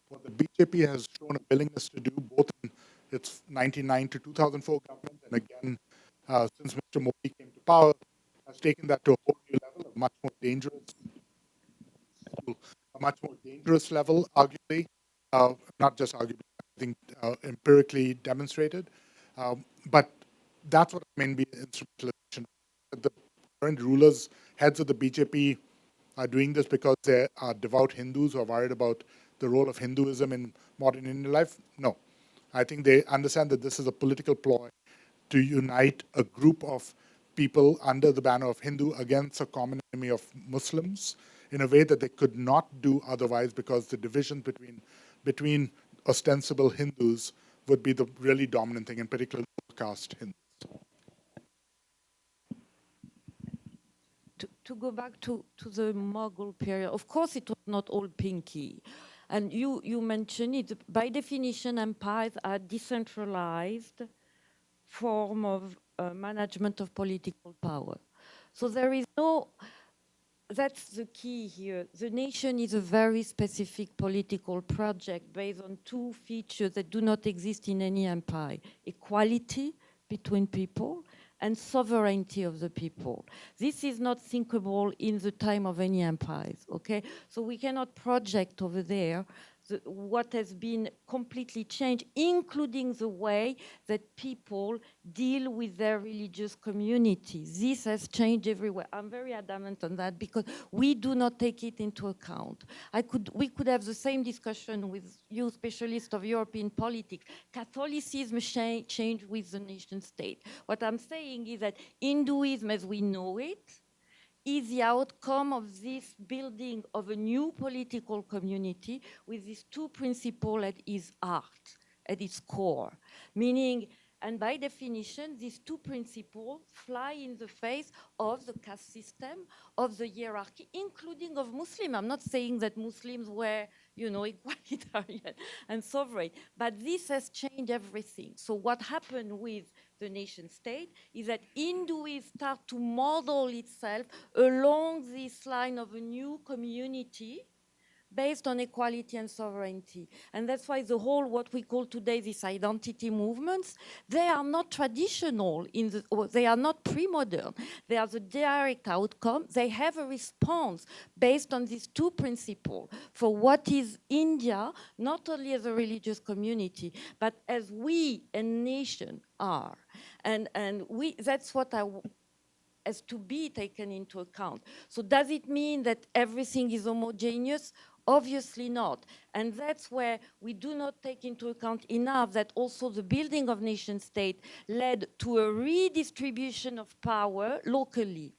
What the BJP has shown a willingness to do, both in its 1999 to 2004 government and again since Mr. Modi came to power, has taken that to a whole new level, a much more dangerous level, arguably, not just arguably, I think empirically demonstrated. But that's what I mean by instrumentalization. The current rulers, heads of the BJP, are doing this because they are devout Hindus who are worried about the role of Hinduism in modern Indian life. No, I think they understand that this is a political ploy to unite a group of people under the banner of Hindu against a common enemy of Muslims in a way that they could not do otherwise, because the division between ostensible Hindus would be the really dominant thing, in particular caste Hindus. To go back to the Mughal period, of course it was not all pinky. And you mentioned it, by definition, empires are decentralized form of management of political power. So there is no, that's the key here. The nation is a very specific political project based on two features that do not exist in any empire: equality between people and sovereignty of the people. This is not thinkable in the time of any empires, okay? So we cannot project over there what has been completely changed, including the way that people deal with their religious community. This has changed everywhere. I'm very adamant on that because we do not take it into account. We could have the same discussion with you, specialists of European politics. Catholicism changed with the nation state. What I'm saying is that Hinduism, as we know it, is the outcome of this building of a new political community with these two principles at its heart, at its core. Meaning, and by definition, these two principles fly in the face of the caste system, of the hierarchy, including of Muslim. I'm not saying that Muslims were, equalitarian and sovereign, but this has changed everything. So what happened with the nation state is that Hinduism start to model itself along this line of a new community based on equality and sovereignty. And that's why the whole, what we call today these identity movements, they are not traditional, or they are not pre-modern. They are the direct outcome. They have a response based on these two principles for what is India, not only as a religious community, but as we, a nation, are. And that's what as to be taken into account. So does it mean that everything is homogeneous? Obviously not. And that's where we do not take into account enough that also the building of nation state led to a redistribution of power locally.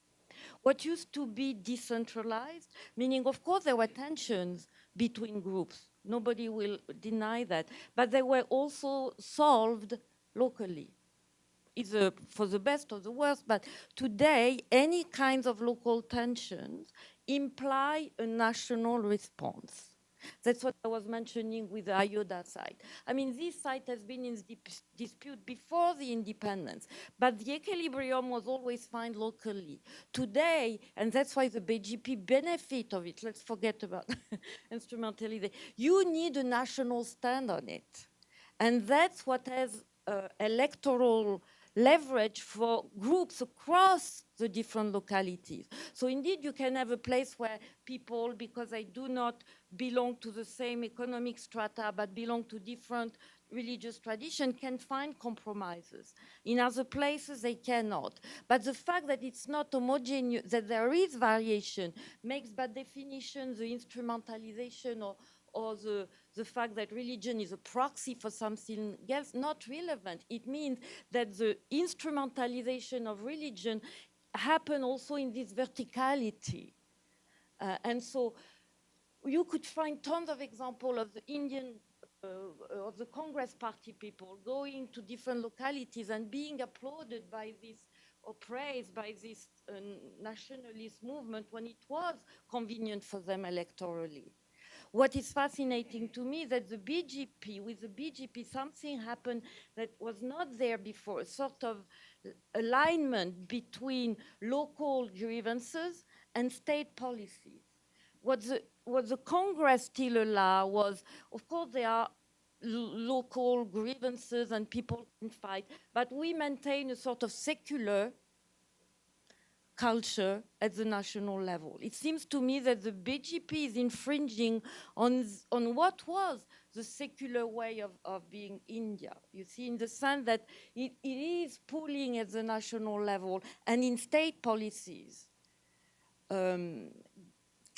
What used to be decentralized, meaning of course there were tensions between groups, nobody will deny that, but they were also solved locally. Either for the best or the worst, but today any kinds of local tensions imply a national response. That's what I was mentioning with the Ayodhya site. I mean, this site has been in dispute before the independence, but the equilibrium was always found locally. Today, and that's why the BGP benefit of it, let's forget about instrumentalism, you need a national stand on it. And that's what has electoral leverage for groups across the different localities. So indeed, you can have a place where people, because they do not belong to the same economic strata, but belong to different religious tradition can find compromises. In other places, they cannot. But the fact that it's not homogeneous, that there is variation, makes by definition the instrumentalization or the fact that religion is a proxy for something else not relevant. It means that the instrumentalization of religion happen also in this verticality. And so you could find tons of examples of the Indian, of the Congress Party people going to different localities and being applauded by this or praised by this nationalist movement when it was convenient for them electorally. What is fascinating to me is that with the BGP, something happened that was not there before, a sort of alignment between local grievances and state policies. What the Congress still allow was, of course, there are local grievances and people can fight, but we maintain a sort of secular culture at the national level. It seems to me that the BGP is infringing on what was the secular way of being India. You see, in the sense that it is pulling at the national level and in state policies.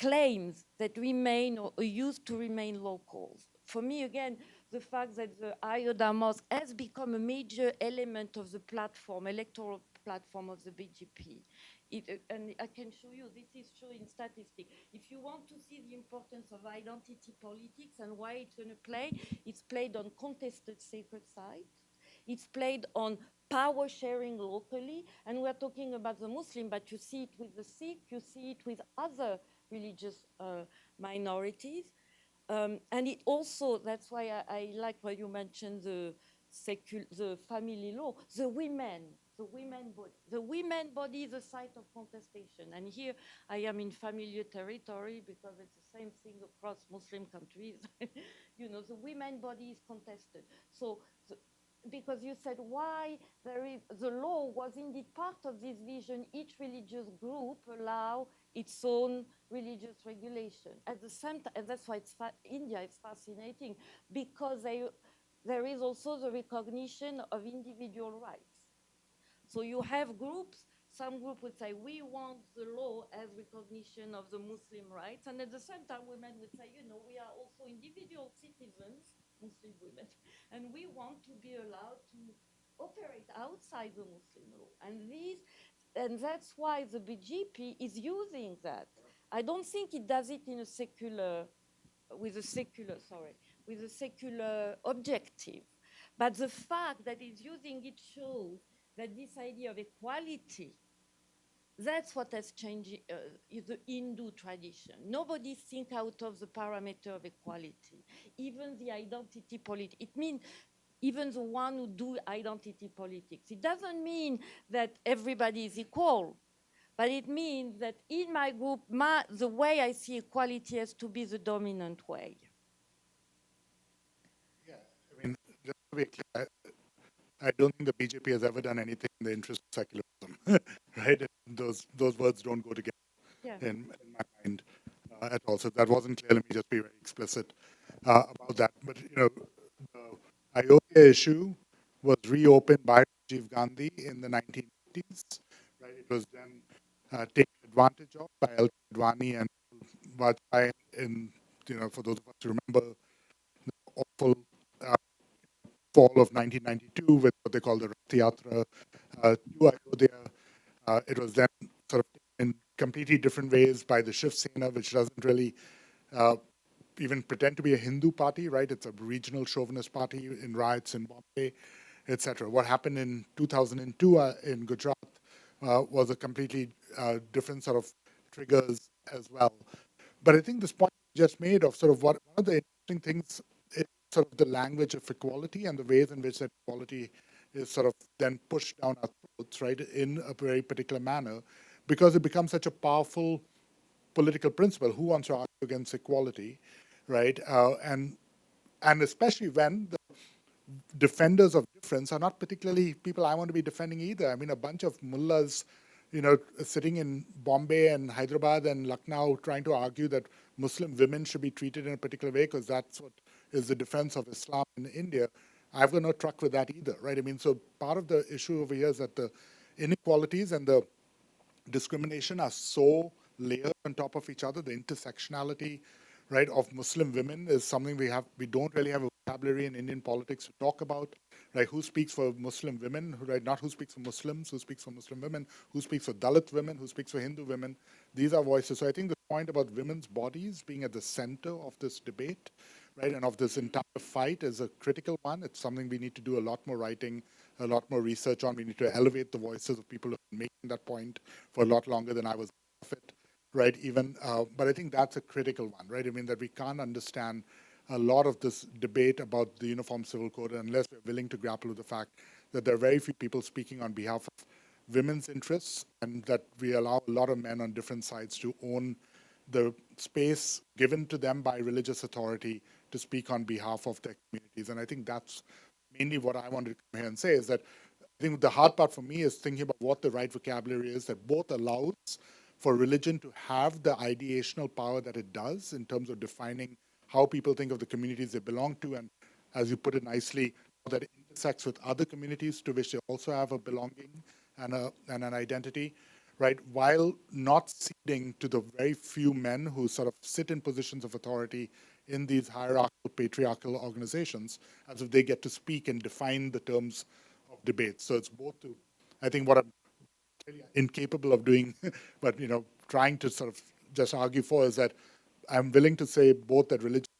Claims that remain or used to remain local. For me, again, the fact that the Ayodhya mosque has become a major element of the platform, electoral platform of the BGP. And I can show you, this is showing statistics. If you want to see the importance of identity politics and why it's going to play, it's played on contested sacred sites. It's played on power sharing locally. And we're talking about the Muslim, but you see it with the Sikh, you see it with other religious minorities. And it also, that's why I like what you mentioned, the family law, the women body is a site of contestation. And here I am in familiar territory because it's the same thing across Muslim countries. You know, the women body is contested. So because you said why there is the law was indeed part of this vision. Each religious group allow its own religious regulation. At the same time, and that's why India is fascinating, because there is also the recognition of individual rights. So you have groups, some group would say, we want the law as recognition of the Muslim rights. And at the same time, women would say, you know, we are also individual citizens, Muslim women, and we want to be allowed to operate outside the Muslim law. And that's why the BGP is using that. I don't think it does it in a secular, with a secular objective. But the fact that it's using it shows that this idea of equality, that's what has changed the Hindu tradition. Nobody think out of the parameter of equality. Even the identity politics. It means even the one who do identity politics. It doesn't mean that everybody is equal, but it means that in my group, the way I see equality has to be the dominant way. Yeah, I mean, just to be clear, I don't think the BJP has ever done anything in the interest of secularism, right? And those words don't go together in my mind at all. So that wasn't clear. Let me just be very explicit about that. But you know, the Ayodhya issue was reopened by Rajiv Gandhi in the 1980s. Right? It was then taken advantage of by L. Advani and Vajpayee. In for those of us who remember the awful uh, fall of 1992 with what they call the Rath Yatra to Ayodhya. It was then sort of in completely different ways by the Shiv Sena, which doesn't really uh, even pretend to be a Hindu party, right? It's a regional chauvinist party in riots in Bombay, etc. What happened in 2002 in Gujarat was a completely different sort of triggers as well. But I think this point you just made of sort of one of the interesting things is sort of the language of equality and the ways in which that equality is sort of then pushed down our throats, right, in a very particular manner, because it becomes such a powerful political principle. Who wants to argue against equality, right? And especially when the defenders of difference are not particularly people I want to be defending either. I mean, a bunch of mullahs, sitting in Bombay and Hyderabad and Lucknow trying to argue that Muslim women should be treated in a particular way because that's what is the defense of Islam in India. I've got no truck with that either, right? I mean, so part of the issue over here is that the inequalities and the discrimination are so layered on top of each other. The intersectionality, right, of Muslim women is something we don't really have a vocabulary in Indian politics to talk about, right? Who speaks for Muslim women, right? Not who speaks for Muslims, who speaks for Muslim women, who speaks for Dalit women, who speaks for Hindu women. These are voices. So I think the point about women's bodies being at the center of this debate, right, and of this entire fight is a critical one. It's something we need to do a lot more writing, a lot more research on. We need to elevate the voices of people who are making that point for a lot longer than I was of it, right? Even, but I think that's a critical one, right? I mean, that we can't understand a lot of this debate about the Uniform Civil Code unless we're willing to grapple with the fact that there are very few people speaking on behalf of women's interests, and that we allow a lot of men on different sides to own the space given to them by religious authority to speak on behalf of their communities. And I think that's mainly what I wanted to come here and say, is that I think the hard part for me is thinking about what the right vocabulary is that both allows for religion to have the ideational power that it does in terms of defining how people think of the communities they belong to, and as you put it nicely, that it intersects with other communities to which they also have a belonging and an identity, right? While not ceding to the very few men who sort of sit in positions of authority in these hierarchical, patriarchal organizations, as if they get to speak and define the terms of debate. So it's both to, I think what I'm really incapable of doing, but trying to sort of just argue for is that I'm willing to say both that religion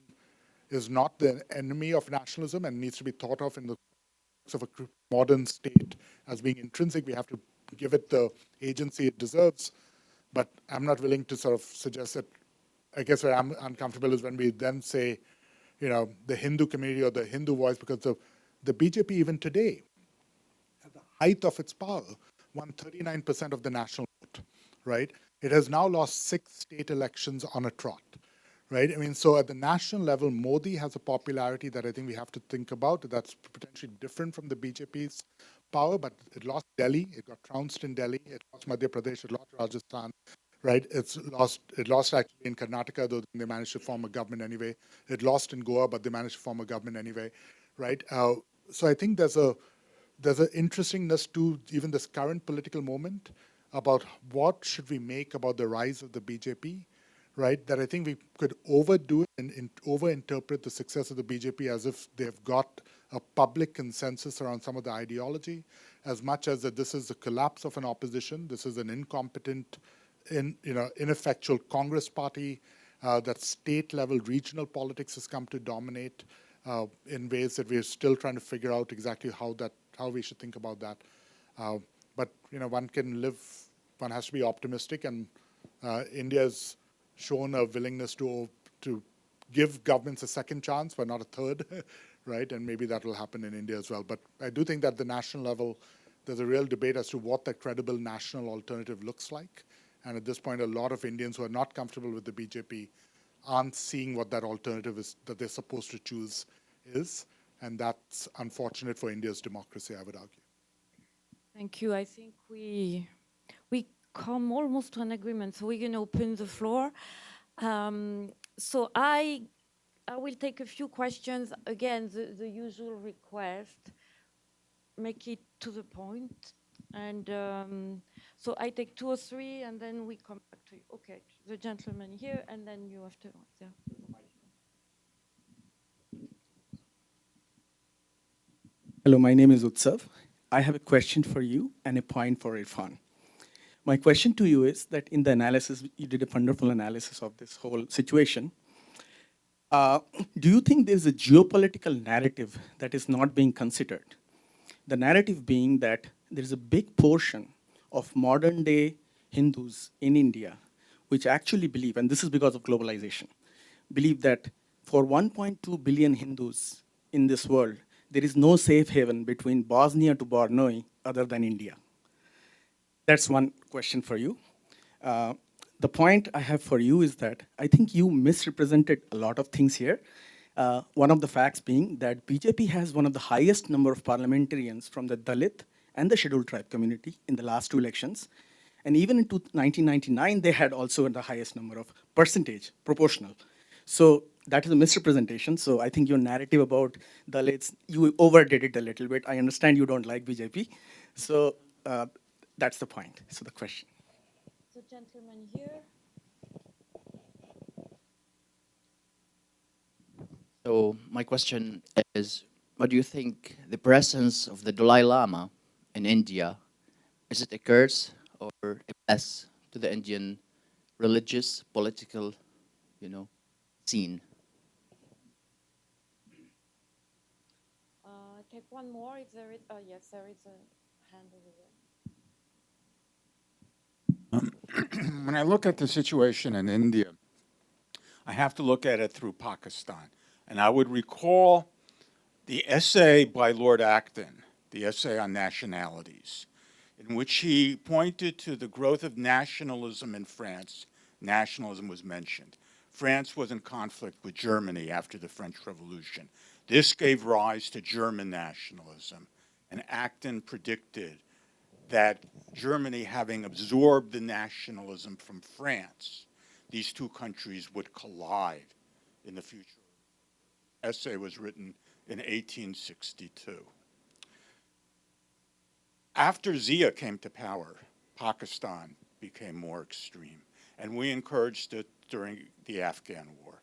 is not the enemy of nationalism and needs to be thought of in the context of a modern state as being intrinsic. We have to give it the agency it deserves, but I'm not willing to sort of suggest that. I guess where I'm uncomfortable is when we then say, the Hindu community or the Hindu voice, because the BJP even today, at the height of its power, won 39% of the national vote, right? It has now lost 6 state elections on a trot, right? I mean, so at the national level, Modi has a popularity that I think we have to think about that's potentially different from the BJP's power, but it lost Delhi, it got trounced in Delhi, it lost Madhya Pradesh, it lost Rajasthan, right? It lost actually in Karnataka, though they managed to form a government anyway. It lost in Goa, but they managed to form a government anyway, right? So I think there's an interestingness to even this current political moment about what should we make about the rise of the BJP, right? That I think we could overdo it and overinterpret the success of the BJP as if they've got a public consensus around some of the ideology, as much as that this is the collapse of an opposition. This is an incompetent, ineffectual Congress party. That state-level regional politics has come to dominate in ways that we're still trying to figure out exactly how we should think about that. But one has to be optimistic, and India's shown a willingness to give governments a second chance, but not a third, right? And maybe that will happen in India as well. But I do think that at the national level, there's a real debate as to what the credible national alternative looks like. And at this point, a lot of Indians who are not comfortable with the BJP aren't seeing what that alternative is that they're supposed to choose is. And that's unfortunate for India's democracy, I would argue. Thank you. I think we come almost to an agreement, so we're going to open the floor. So I will take a few questions. Again, the usual request, make it to the point. And so I take 2 or 3, and then we come back to you. Okay, the gentleman here, and then you afterwards. Yeah. Hello, my name is Utsav. I have a question for you and a point for Irfan. My question to you is that in the analysis, you did a wonderful analysis of this whole situation. Do you think there's a geopolitical narrative that is not being considered? The narrative being that there's a big portion of modern day Hindus in India which actually believe, and this is because of globalization, believe that for 1.2 billion Hindus in this world, there is no safe haven between Bosnia to Borneo other than India. That's one question for you. The point I have for you is that I think you misrepresented a lot of things here. One of the facts being that BJP has one of the highest number of parliamentarians from the Dalit and the scheduled tribe community in the last 2 elections. And even in 1999, they had also the highest number of percentage, proportional. So that is a misrepresentation. So I think your narrative about Dalits, you overdid it a little bit. I understand you don't like BJP. So that's the point. So the question. The gentleman here. So my question is, what do you think the presence of the Dalai Lama in India, is it a curse or a bless to the Indian religious, political, scene? Take one more if there is. Oh, yes, there is a hand over there. When I look at the situation in India, I have to look at it through Pakistan. And I would recall the essay by Lord Acton, the essay on nationalities, in which he pointed to the growth of nationalism in France. Nationalism was mentioned. France was in conflict with Germany after the French Revolution. This gave rise to German nationalism. And Acton predicted that Germany, having absorbed the nationalism from France, these two countries would collide in the future. The essay was written in 1862. After Zia came to power, Pakistan became more extreme, and we encouraged it during the Afghan war.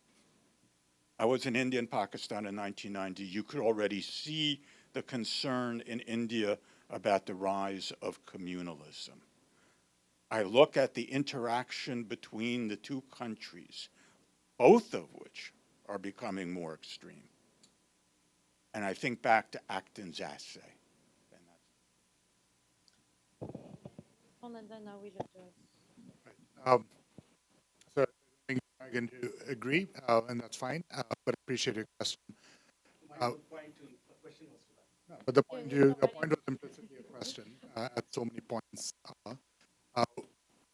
I was in India and Pakistan in 1990. You could already see the concern in India about the rise of communalism. I look at the interaction between the two countries, both of which are becoming more extreme. And I think back to Acton's essay. And then I will address. Um, so I think I'm going to agree, and that's fine, but appreciate your question. No, but the point, the point was implicitly a question at so many points. Uh,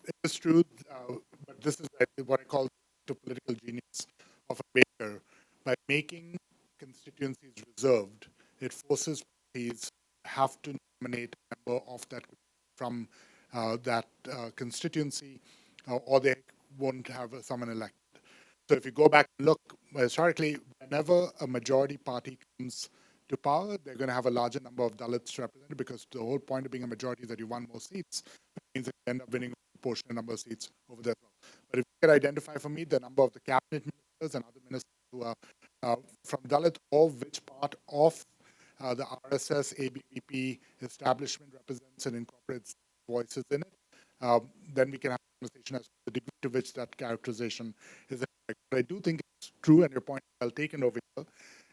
it is true, but this is what I call the political genius of a baker. By making constituencies reserved, it forces parties have to nominate a member of that from that constituency, or they won't have someone elected. So if you go back and look historically, whenever a majority party comes to power, they're going to have a larger number of Dalits represented, because the whole point of being a majority is that you won more seats, which means that you end up winning a proportionate number of seats over there as well. But if you can identify for me the number of the cabinet ministers and other ministers who are from Dalit, or which part of the RSS ABVP establishment represents and incorporates voices in it, then we can have a conversation as to the degree to which that characterization is incorrect. But I do think it's true, and your point well taken over here,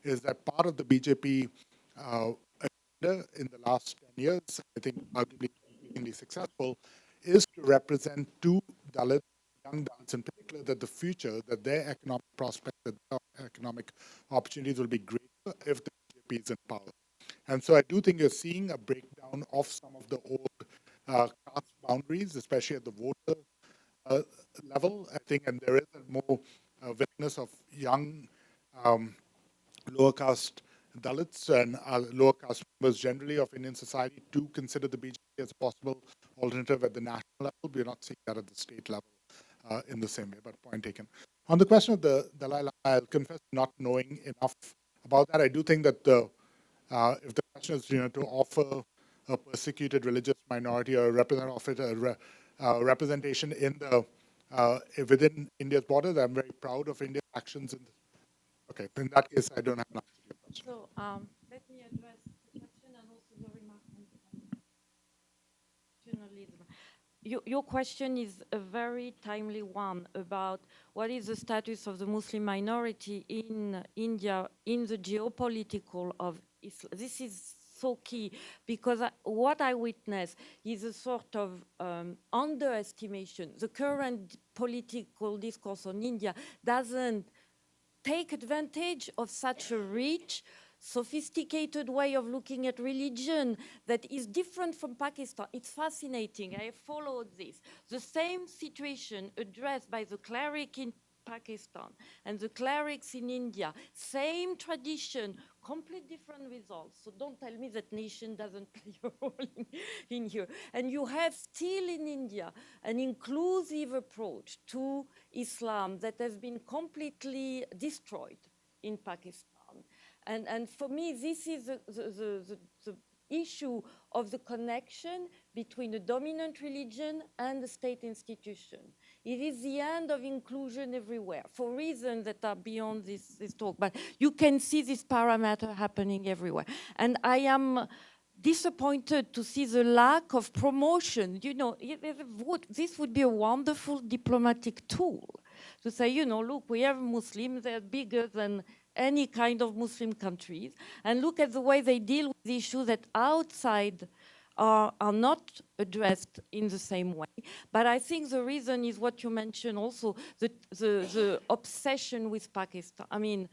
is that part of the BJP agenda in the last 10 years, I think arguably increasingly successful, is to represent to Dalits, young Dalits in particular, that the future, that their economic prospects, that their economic opportunities will be greater if the BJP is in power. And so I do think you're seeing a breakdown of some of the old caste boundaries, especially at the voter level, I think, and there is a more willingness of young lower caste Dalits and lower caste members generally of Indian society to consider the BJP as a possible alternative at the national level. We're not seeing that at the state level in the same way, but point taken. On the question of the Dalai Lama, I'll confess not knowing enough about that. I do think that if the question is, to offer a persecuted religious minority or representation in the within India's borders, I'm very proud of India's actions. Okay, in that case, I don't have an answer to your question. So let me address the question and also the remark on nationalism. Your question is a very timely one about what is the status of the Muslim minority in India in the geopolitical of Islam. This is so key, because what I witness is a sort of underestimation. The current political discourse on India doesn't take advantage of such a rich, sophisticated way of looking at religion that is different from Pakistan. It's fascinating. I followed this. The same situation addressed by the cleric in Pakistan and the clerics in India, same tradition complete different results. So don't tell me that nation doesn't play a role in here. And you have still in India an inclusive approach to Islam that has been completely destroyed in Pakistan. And for me, this is the issue of the connection between the dominant religion and the state institution. It is the end of inclusion everywhere for reasons that are beyond this talk. But you can see this parameter happening everywhere. And I am disappointed to see the lack of promotion. You know, this would be a wonderful diplomatic tool to say, you know, look, we have Muslims, they're bigger than any kind of Muslim countries, and look at the way they deal with issues that outside are not addressed in the same way. But I think the reason is what you mentioned also, the obsession with Pakistan. I mean,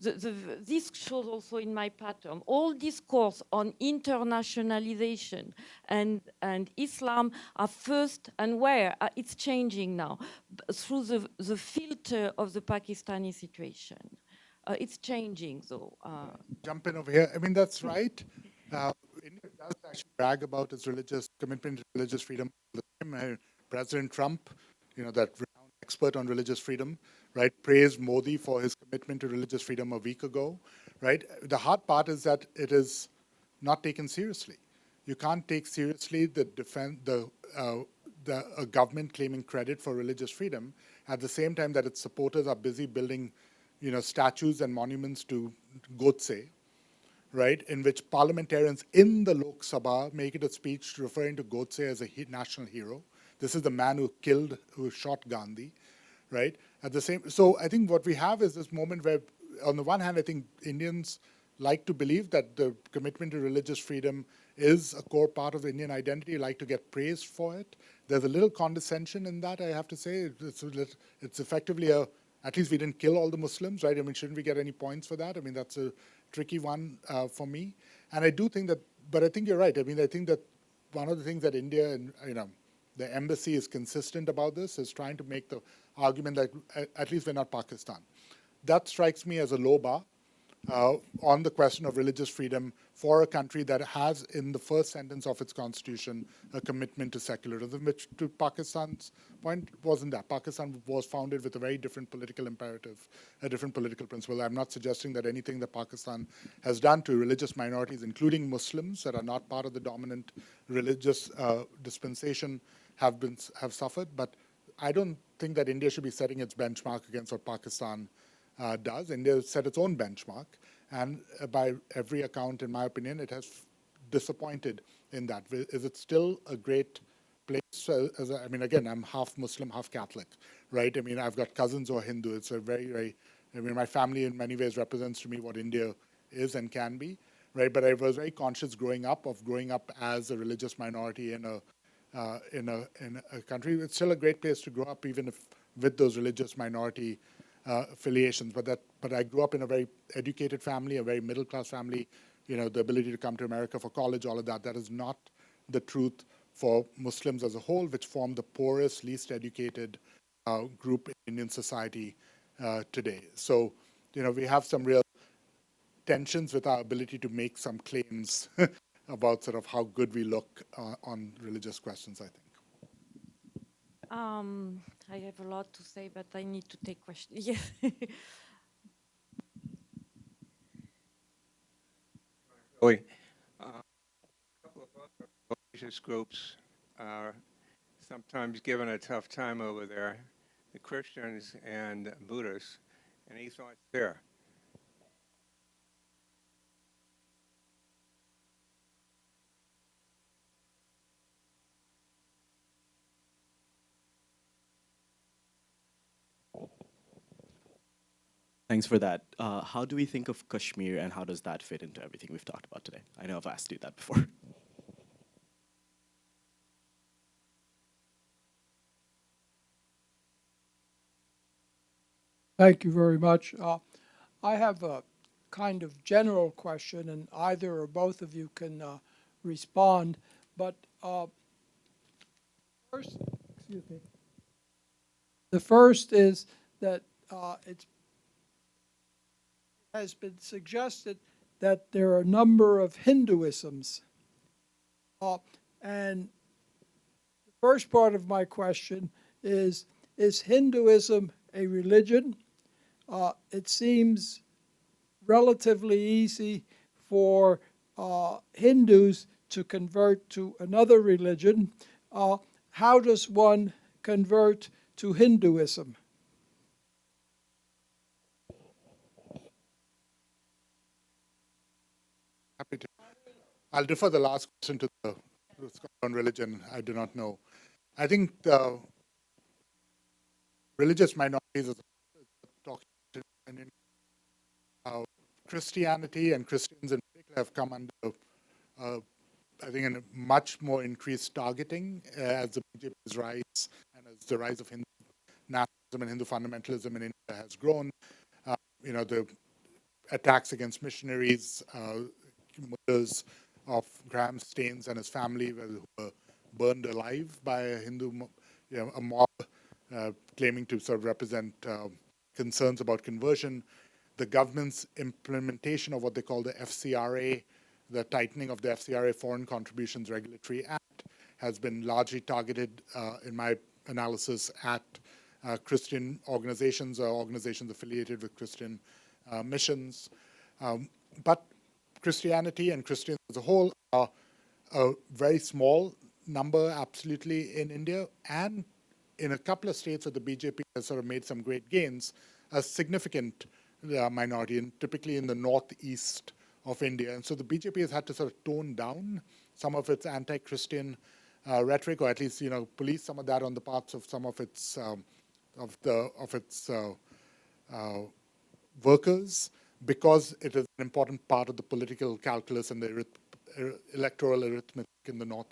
this shows also in my pattern. All discourse on internationalization and Islam are first, and where it's changing now, through the filter of the Pakistani situation. It's changing, though. Jump in over here. I mean, that's right. India does actually brag about its religious commitment to religious freedom. President Trump, you know, that renowned expert on religious freedom, right, praised Modi for his commitment to religious freedom a week ago, right? The hard part is that it is not taken seriously. You can't take seriously a government claiming credit for religious freedom at the same time that its supporters are busy building, you know, statues and monuments to Godse, right, in which parliamentarians in the Lok Sabha make it a speech referring to Godse as a national hero. This is the man who shot Gandhi, right? So I think what we have is this moment where, on the one hand, I think Indians like to believe that the commitment to religious freedom is a core part of the Indian identity, like to get praised for it. There's a little condescension in that, I have to say. It's effectively at least we didn't kill all the Muslims, right? I mean, shouldn't we get any points for that? I mean, that's a tricky one for me. And I do think that, but I think you're right. I mean, I think that one of the things that India and, you know, the embassy is consistent about this, is trying to make the argument that at least we're not Pakistan. That strikes me as a low bar on the question of religious freedom for a country that has, in the first sentence of its constitution, a commitment to secularism, which, to Pakistan's point, wasn't that. Pakistan was founded with a very different political imperative, a different political principle. I'm not suggesting that anything that Pakistan has done to religious minorities, including Muslims that are not part of the dominant religious dispensation, have suffered, but I don't think that India should be setting its benchmark against what Pakistan does. India set its own benchmark, and by every account, in my opinion, it has disappointed in that. Is it still a great place? I mean, again, I'm half Muslim, half Catholic, right? I mean, I've got cousins who are Hindu. It's a very, I mean, my family in many ways represents to me what India is and can be, right? But I was very conscious growing up as a religious minority in a country. It's still a great place to grow up, even if with those religious minority affiliations. But I grew up in a very educated family, a very middle class family. You know, the ability to come to America for college, all of that. That is not the truth for Muslims as a whole, which form the poorest, least educated group in Indian society today. So, you know, we have some real tensions with our ability to make some claims about sort of how good we look on religious questions, I think. I have a lot to say, but I need to take questions. Yes. Really, a couple of other religious groups are sometimes given a tough time over there, the Christians and Buddhists. Any thoughts there? Thanks for that. How do we think of Kashmir, and how does that fit into everything we've talked about today? I know I've asked you that before. Thank you very much. I have a kind of general question, and either or both of you can respond. But first, excuse me. The first is that it has been suggested that there are a number of Hinduisms. And the first part of my question is Hinduism a religion? It seems relatively easy for Hindus to convert to another religion. How does one convert to Hinduism? Happy to. I'll defer the last question to the on religion. I do not know. I think the religious minorities, as talking in Christianity and Christians in particular, have come under, I think, a much more increased targeting as the BJP's rise and as the rise of Hindu nationalism and Hindu fundamentalism in India has grown. The attacks against missionaries, murders of Graham Staines and his family who were burned alive by a Hindu, a mob claiming to sort of represent concerns about conversion. The government's implementation of what they call the FCRA, the tightening of the FCRA Foreign Contributions Regulatory Act, has been largely targeted, in my analysis, at Christian organizations or organizations affiliated with Christian missions. But Christianity and Christians as a whole are a very small number, absolutely, in India, and in a couple of states where the BJP has sort of made some great gains, a significant minority, and typically in the northeast of India. And so the BJP has had to sort of tone down some of its anti-Christian rhetoric, or at least police some of that on the parts of some of its workers, because it is an important part of the political calculus and the electoral arithmetic in the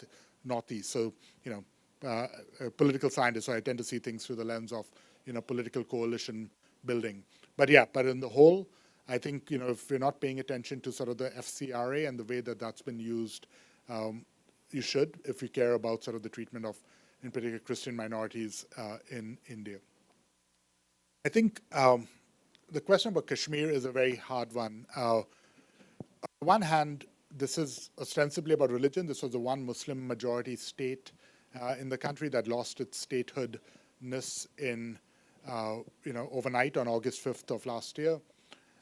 northeast. So, political scientists, so I tend to see things through the lens of, political coalition building. But in the whole, I think, if we're not paying attention to sort of the FCRA and the way that that's been used, you should, if you care about sort of the treatment of, in particular, Christian minorities in India. I think the question about Kashmir is a very hard one. On one hand, this is ostensibly about religion. This was the one Muslim majority state in the country that lost its statehoodness in, overnight on August 5th of last year.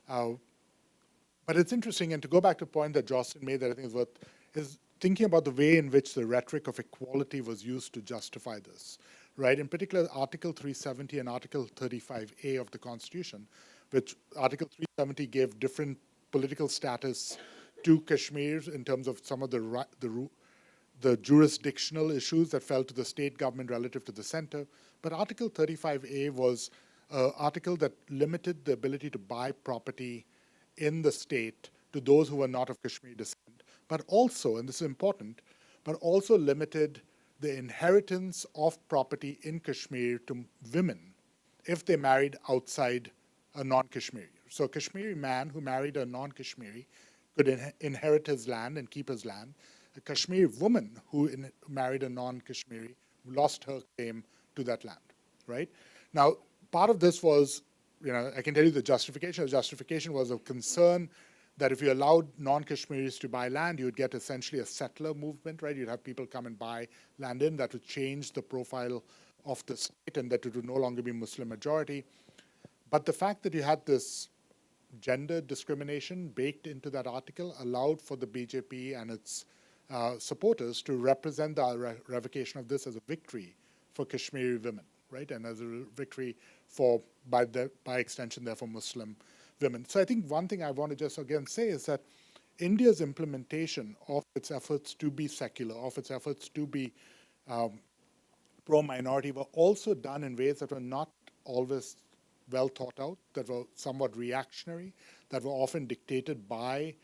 But it's interesting, and to go back to a point that Jocelyne made that I think is worth, is thinking about the way in which the rhetoric of equality was used to justify this, right? In particular, Article 370 and Article 35A of the Constitution, which Article 370 gave different political status to Kashmir in terms of some of the jurisdictional issues that fell to the state government relative to the center. But Article 35A was an article that limited the ability to buy property in the state to those who were not of Kashmiri descent, but also, and this is important, but also limited the inheritance of property in Kashmir to women if they married outside a non-Kashmiri. So a Kashmiri man who married a non-Kashmiri could inherit his land and keep his land. A Kashmiri woman who married a non-Kashmiri lost her claim to that land, right? Now, part of this was, I can tell you the justification. The justification was a concern that if you allowed non-Kashmiris to buy land, you would get essentially a settler movement, right? You'd have people come and buy land in. That would change the profile of the state and that it would no longer be Muslim majority. But the fact that you had this gender discrimination baked into that article allowed for the BJP and its supporters to represent the revocation of this as a victory for Kashmiri women, right? And as a victory for, by extension, therefore, Muslim women. So I think one thing I want to just again say is that India's implementation of its efforts to be secular, of its efforts to be pro-minority, were also done in ways that were not always well thought out, that were somewhat reactionary, that were often dictated by,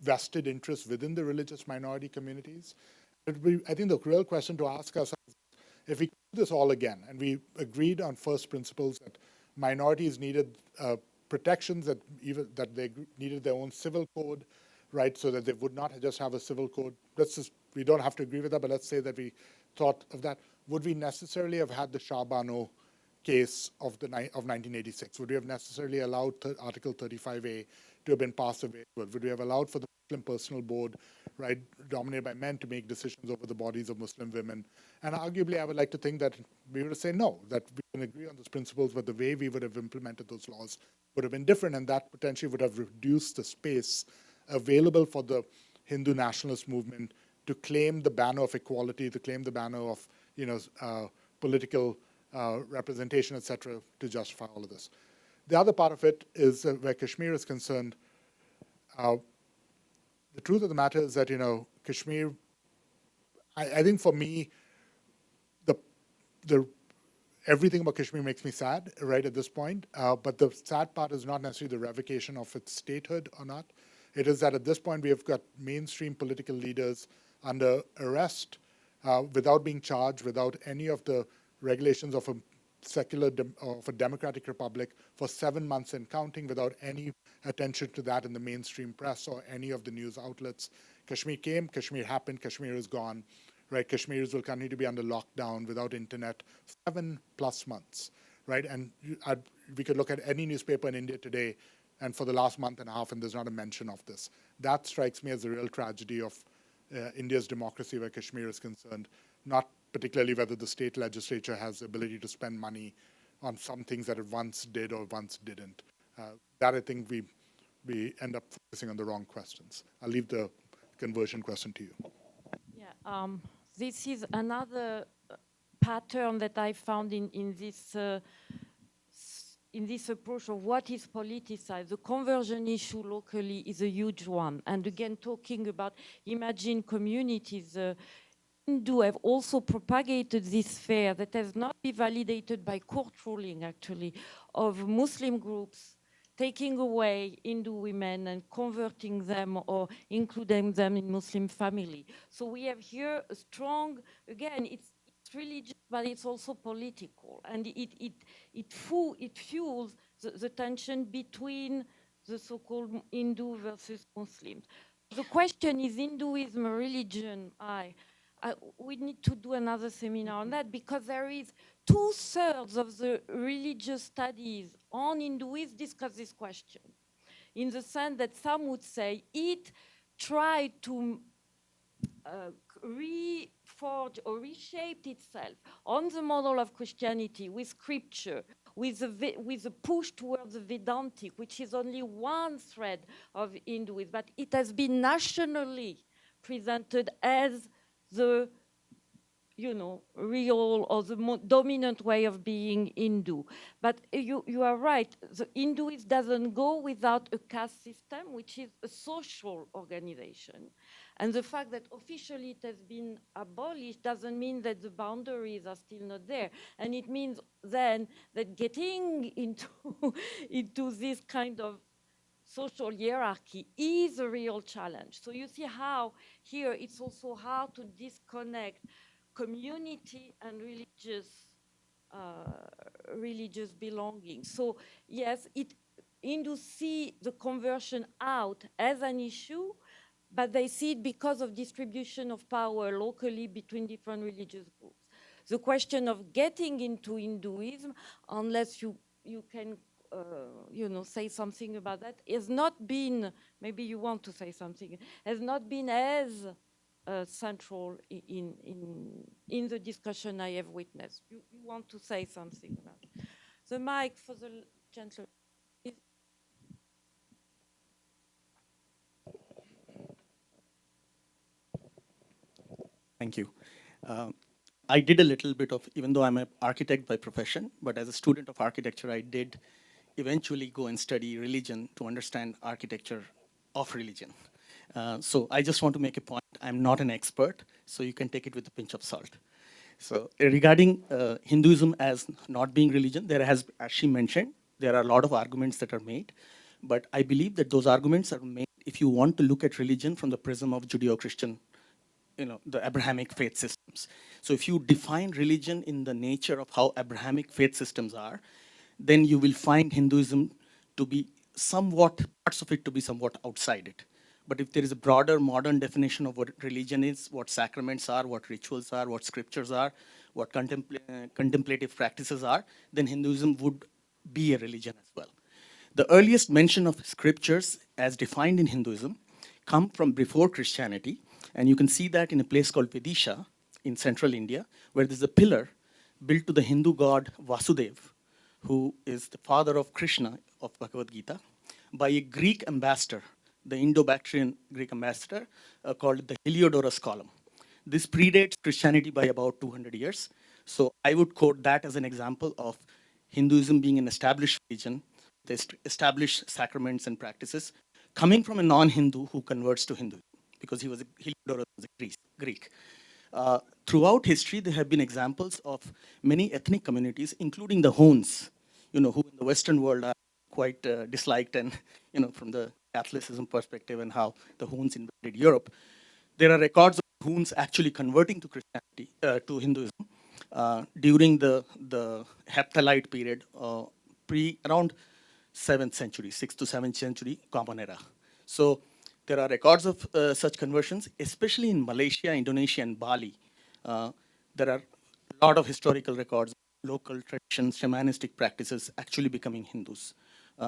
vested interests within the religious minority communities. I think the real question to ask ourselves, if we do this all again, and we agreed on first principles that minorities needed protections, that they needed their own civil code, right, so that they would not just have a civil code. We don't have to agree with that, but let's say that we thought of that. Would we necessarily have had the Shah Bano case of 1986? Would we have necessarily allowed Article 35A to have been passed away? Would we have allowed for the Muslim personal board, right, dominated by men, to make decisions over the bodies of Muslim women? And arguably, I would like to think that we would say no, that we can agree on those principles, but the way we would have implemented those laws would have been different, and that potentially would have reduced the space available for the Hindu nationalist movement to claim the banner of equality, to claim the banner of, political representation, etc., to justify all of this. The other part of it is where Kashmir is concerned. The truth of the matter is that, Kashmir, I think for me, the everything about Kashmir makes me sad, right, at this point. But the sad part is not necessarily the revocation of its statehood or not. It is that at this point we have got mainstream political leaders under arrest without being charged, without any of the regulations of a of a democratic republic for 7 months and counting, without any attention to that in the mainstream press or any of the news outlets. Kashmir came, Kashmir happened, Kashmir is gone, right? Kashmiris will continue to be under lockdown without internet 7+ months, right? And we could look at any newspaper in India today, and for the last month and a half, and there's not a mention of this. That strikes me as a real tragedy of India's democracy where Kashmir is concerned, not particularly whether the state legislature has the ability to spend money on some things that it once did or once didn't. That I think we end up focusing on the wrong questions. I'll leave the conversion question to you. Yeah, this is another pattern that I found in this approach of what is politicized. The conversion issue locally is a huge one. And again, talking about imagined communities, Hindu have also propagated this fear that has not been validated by court ruling, actually, of Muslim groups taking away Hindu women and converting them or including them in Muslim family. So we have here a strong, again, it's religious, but it's also political. And it fuels the tension between the so-called Hindu versus Muslims. The question is Hinduism a religion? We need to do another seminar on that, because there is 2/3 of the religious studies on Hinduism discuss this question, in the sense that some would say it tried to reforge or reshape itself on the model of Christianity with scripture, with a push towards the Vedantic, which is only one thread of Hinduism, but it has been nationally presented as the real or the dominant way of being Hindu. But you are right, the Hinduism doesn't go without a caste system, which is a social organization. And the fact that officially it has been abolished doesn't mean that the boundaries are still not there. And it means then that getting into this kind of social hierarchy is a real challenge. So you see how here it's also hard to disconnect community and religious belonging. So yes, Hindus see the conversion out as an issue, but they see it because of distribution of power locally between different religious groups. The question of getting into Hinduism, unless you can say something about that, has not been, maybe you want to say something, has not been as central in the discussion I have witnessed. You want to say something about it? The mic for the gentleman. Thank you. I did a little bit of, even though I'm an architect by profession, but as a student of architecture, I did eventually go and study religion to understand architecture of religion. So I just want to make a point. I'm not an expert, so you can take it with a pinch of salt. So regarding Hinduism as not being religion, there has, as she mentioned, there are a lot of arguments that are made. But I believe that those arguments are made if you want to look at religion from the prism of Judeo-Christian, the Abrahamic faith systems. So if you define religion in the nature of how Abrahamic faith systems are, then you will find Hinduism to be somewhat, parts of it to be somewhat outside it. But if there is a broader modern definition of what religion is, what sacraments are, what rituals are, what scriptures are, what contemplative practices are, then Hinduism would be a religion as well. The earliest mention of scriptures as defined in Hinduism come from before Christianity, and you can see that in a place called Vidisha in central India, where there's a pillar built to the Hindu god Vasudev, who is the father of Krishna of Bhagavad Gita, by a Greek ambassador, the Indo-Bactrian Greek ambassador, called the Heliodorus column. This predates Christianity by about 200 years. So I would quote that as an example of Hinduism being an established religion, with established sacraments and practices, coming from a non-Hindu who converts to Hinduism, because Heliodorus was a Greek. Throughout history, there have been examples of many ethnic communities, including the Huns, who in the Western world are quite disliked, and from the Catholicism perspective and how the Huns invaded Europe. There are records of Huns actually converting to Christianity, to Hinduism, during the Heptalite period, around 7th century, 6th to 7th century Common Era. So there are records of such conversions, especially in Malaysia, Indonesia, and Bali. There are a lot of historical records, local traditions, shamanistic practices actually becoming Hindus.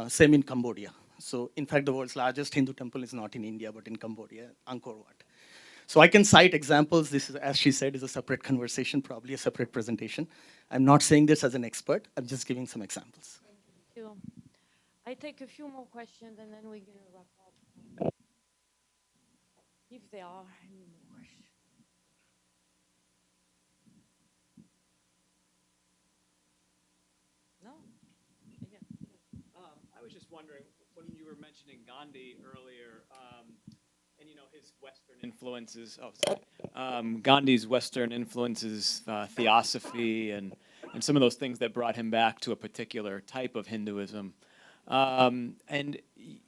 Same in Cambodia. So in fact, the world's largest Hindu temple is not in India, but in Cambodia, Angkor Wat. So I can cite examples. This is, as she said, is a separate conversation, probably a separate presentation. I'm not saying this as an expert. I'm just giving some examples. Thank you. I take a few more questions and then we're going to wrap up. If there are any more questions. No? Yeah. I was just wondering, when you were mentioning Gandhi earlier, and his Western influences. Oh, sorry. Gandhi's Western influences, theosophy, and some of those things that brought him back to a particular type of Hinduism. And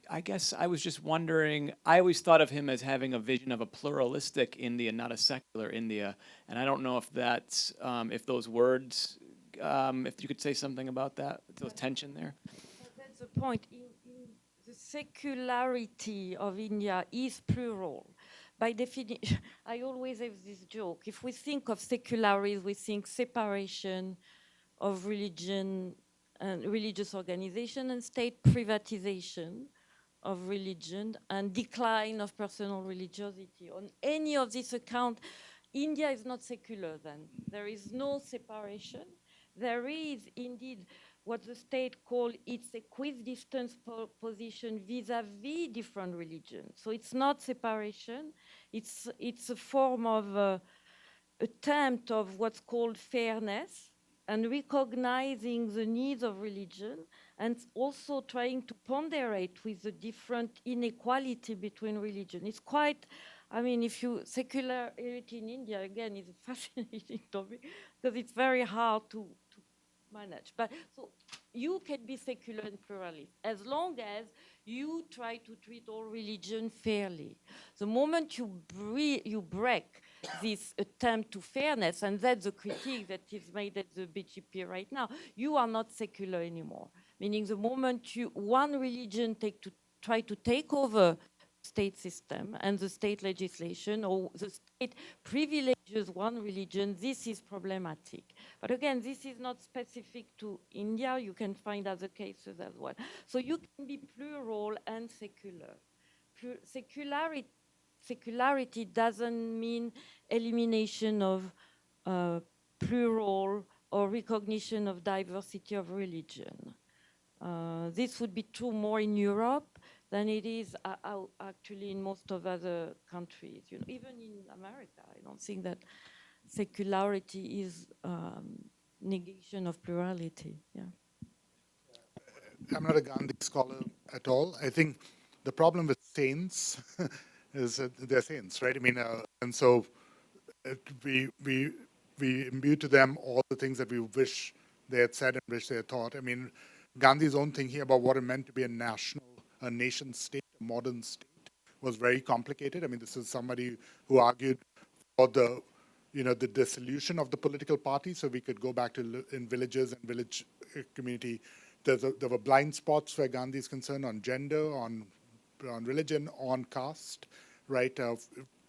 I guess I was just wondering, I always thought of him as having a vision of a pluralistic India, not a secular India. And I don't know if that's, if those words, if you could say something about that, the tension there. That's the point. The secularity of India is plural. By definition, I always have this joke. If we think of secularism, we think separation of religion and religious organization and state, privatization of religion and decline of personal religiosity. On any of these accounts, India is not secular then. There is no separation. There is indeed what the state called its equidistant position vis-a-vis different religions. So it's not separation. It's a form of attempt of what's called fairness and recognizing the needs of religion and also trying to ponderate with the different inequality between religion. It's quite, I mean, if you, secularity in India, again, is a fascinating topic because it's very hard to manage. But so you can be secular and pluralist as long as you try to treat all religion fairly. The moment you break this attempt to fairness, and that's the critique that is made at the BGP right now, you are not secular anymore. Meaning the moment one religion try to take over state system and the state legislation, or the state privileges one religion, this is problematic. But again, this is not specific to India. You can find other cases as well. So you can be plural and secular. Secularity doesn't mean elimination of plural or recognition of diversity of religion. This would be true more in Europe than it is actually in most of other countries. Even in America, I don't think that secularity is negation of plurality. Yeah. I'm not a Gandhi scholar at all. I think the problem with saints is that they're saints, right? I mean, and so we imbue to them all the things that we wish they had said and wish they had thought. I mean, Gandhi's own thinking about what it meant to be a nation state, a modern state, was very complicated. I mean, this is somebody who argued for the dissolution of the political party, so we could go back to in villages and village community. There were blind spots where Gandhi is concerned on gender, on religion, on caste, right?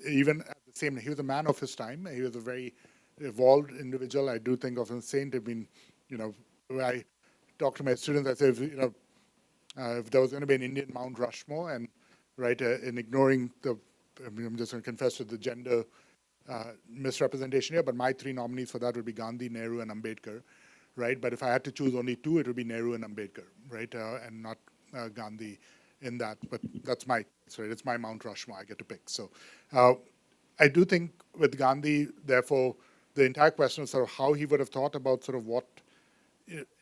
Even at the same, he was a man of his time. He was a very evolved individual. I do think of him as a saint. I mean, when I talk to my students, I say, If there was going to be an Indian Mount Rushmore, and right, in ignoring the, I mean, I'm just going to confess to the gender misrepresentation here, but my three nominees for that would be Gandhi, Nehru, and Ambedkar, right? But if I had to choose only two, it would be Nehru and Ambedkar, right? And not Gandhi in that. But that's my, right? It's my Mount Rushmore. I get to pick. So I do think with Gandhi, therefore, the entire question of sort of how he would have thought about sort of what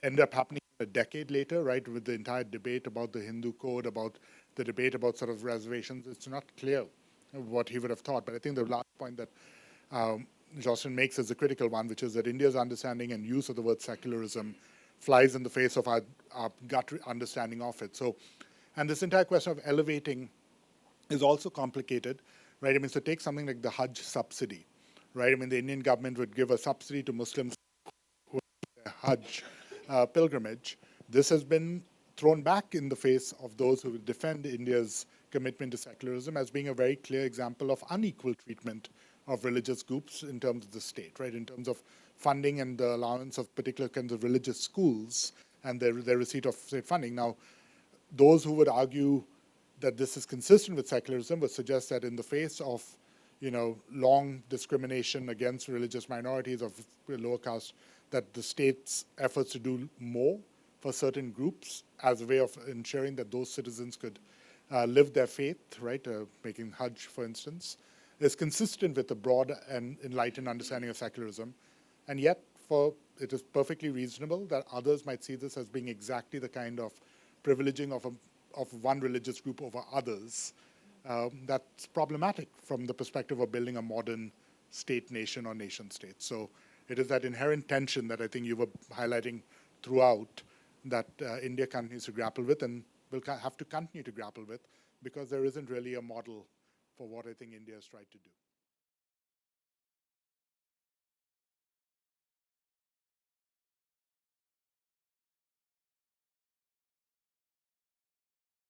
ended up happening a decade later, right, with the entire debate about the Hindu code, about the debate about sort of reservations, it's not clear what he would have thought. But I think the last point that Jocelyne makes is a critical one, which is that India's understanding and use of the word secularism flies in the face of our gut understanding of it. So, and this entire question of elevating is also complicated, right? I mean, so take something like the Hajj subsidy, right? I mean, the Indian government would give a subsidy to Muslims who their Hajj pilgrimage. This has been thrown back in the face of those who defend India's commitment to secularism as being a very clear example of unequal treatment of religious groups in terms of the state, right? In terms of funding and the allowance of particular kinds of religious schools and their receipt of state funding. Now, those who would argue that this is consistent with secularism would suggest that in the face of, long discrimination against religious minorities of lower caste, that the state's efforts to do more for certain groups as a way of ensuring that those citizens could live their faith, right, making Hajj, for instance, is consistent with the broad and enlightened understanding of secularism. And yet, it is perfectly reasonable that others might see this as being exactly the kind of privileging of one religious group over others that's problematic from the perspective of building a modern state nation or nation state. So it is that inherent tension that I think you were highlighting throughout that India continues to grapple with and will have to continue to grapple with, because there isn't really a model for what I think India has tried to do.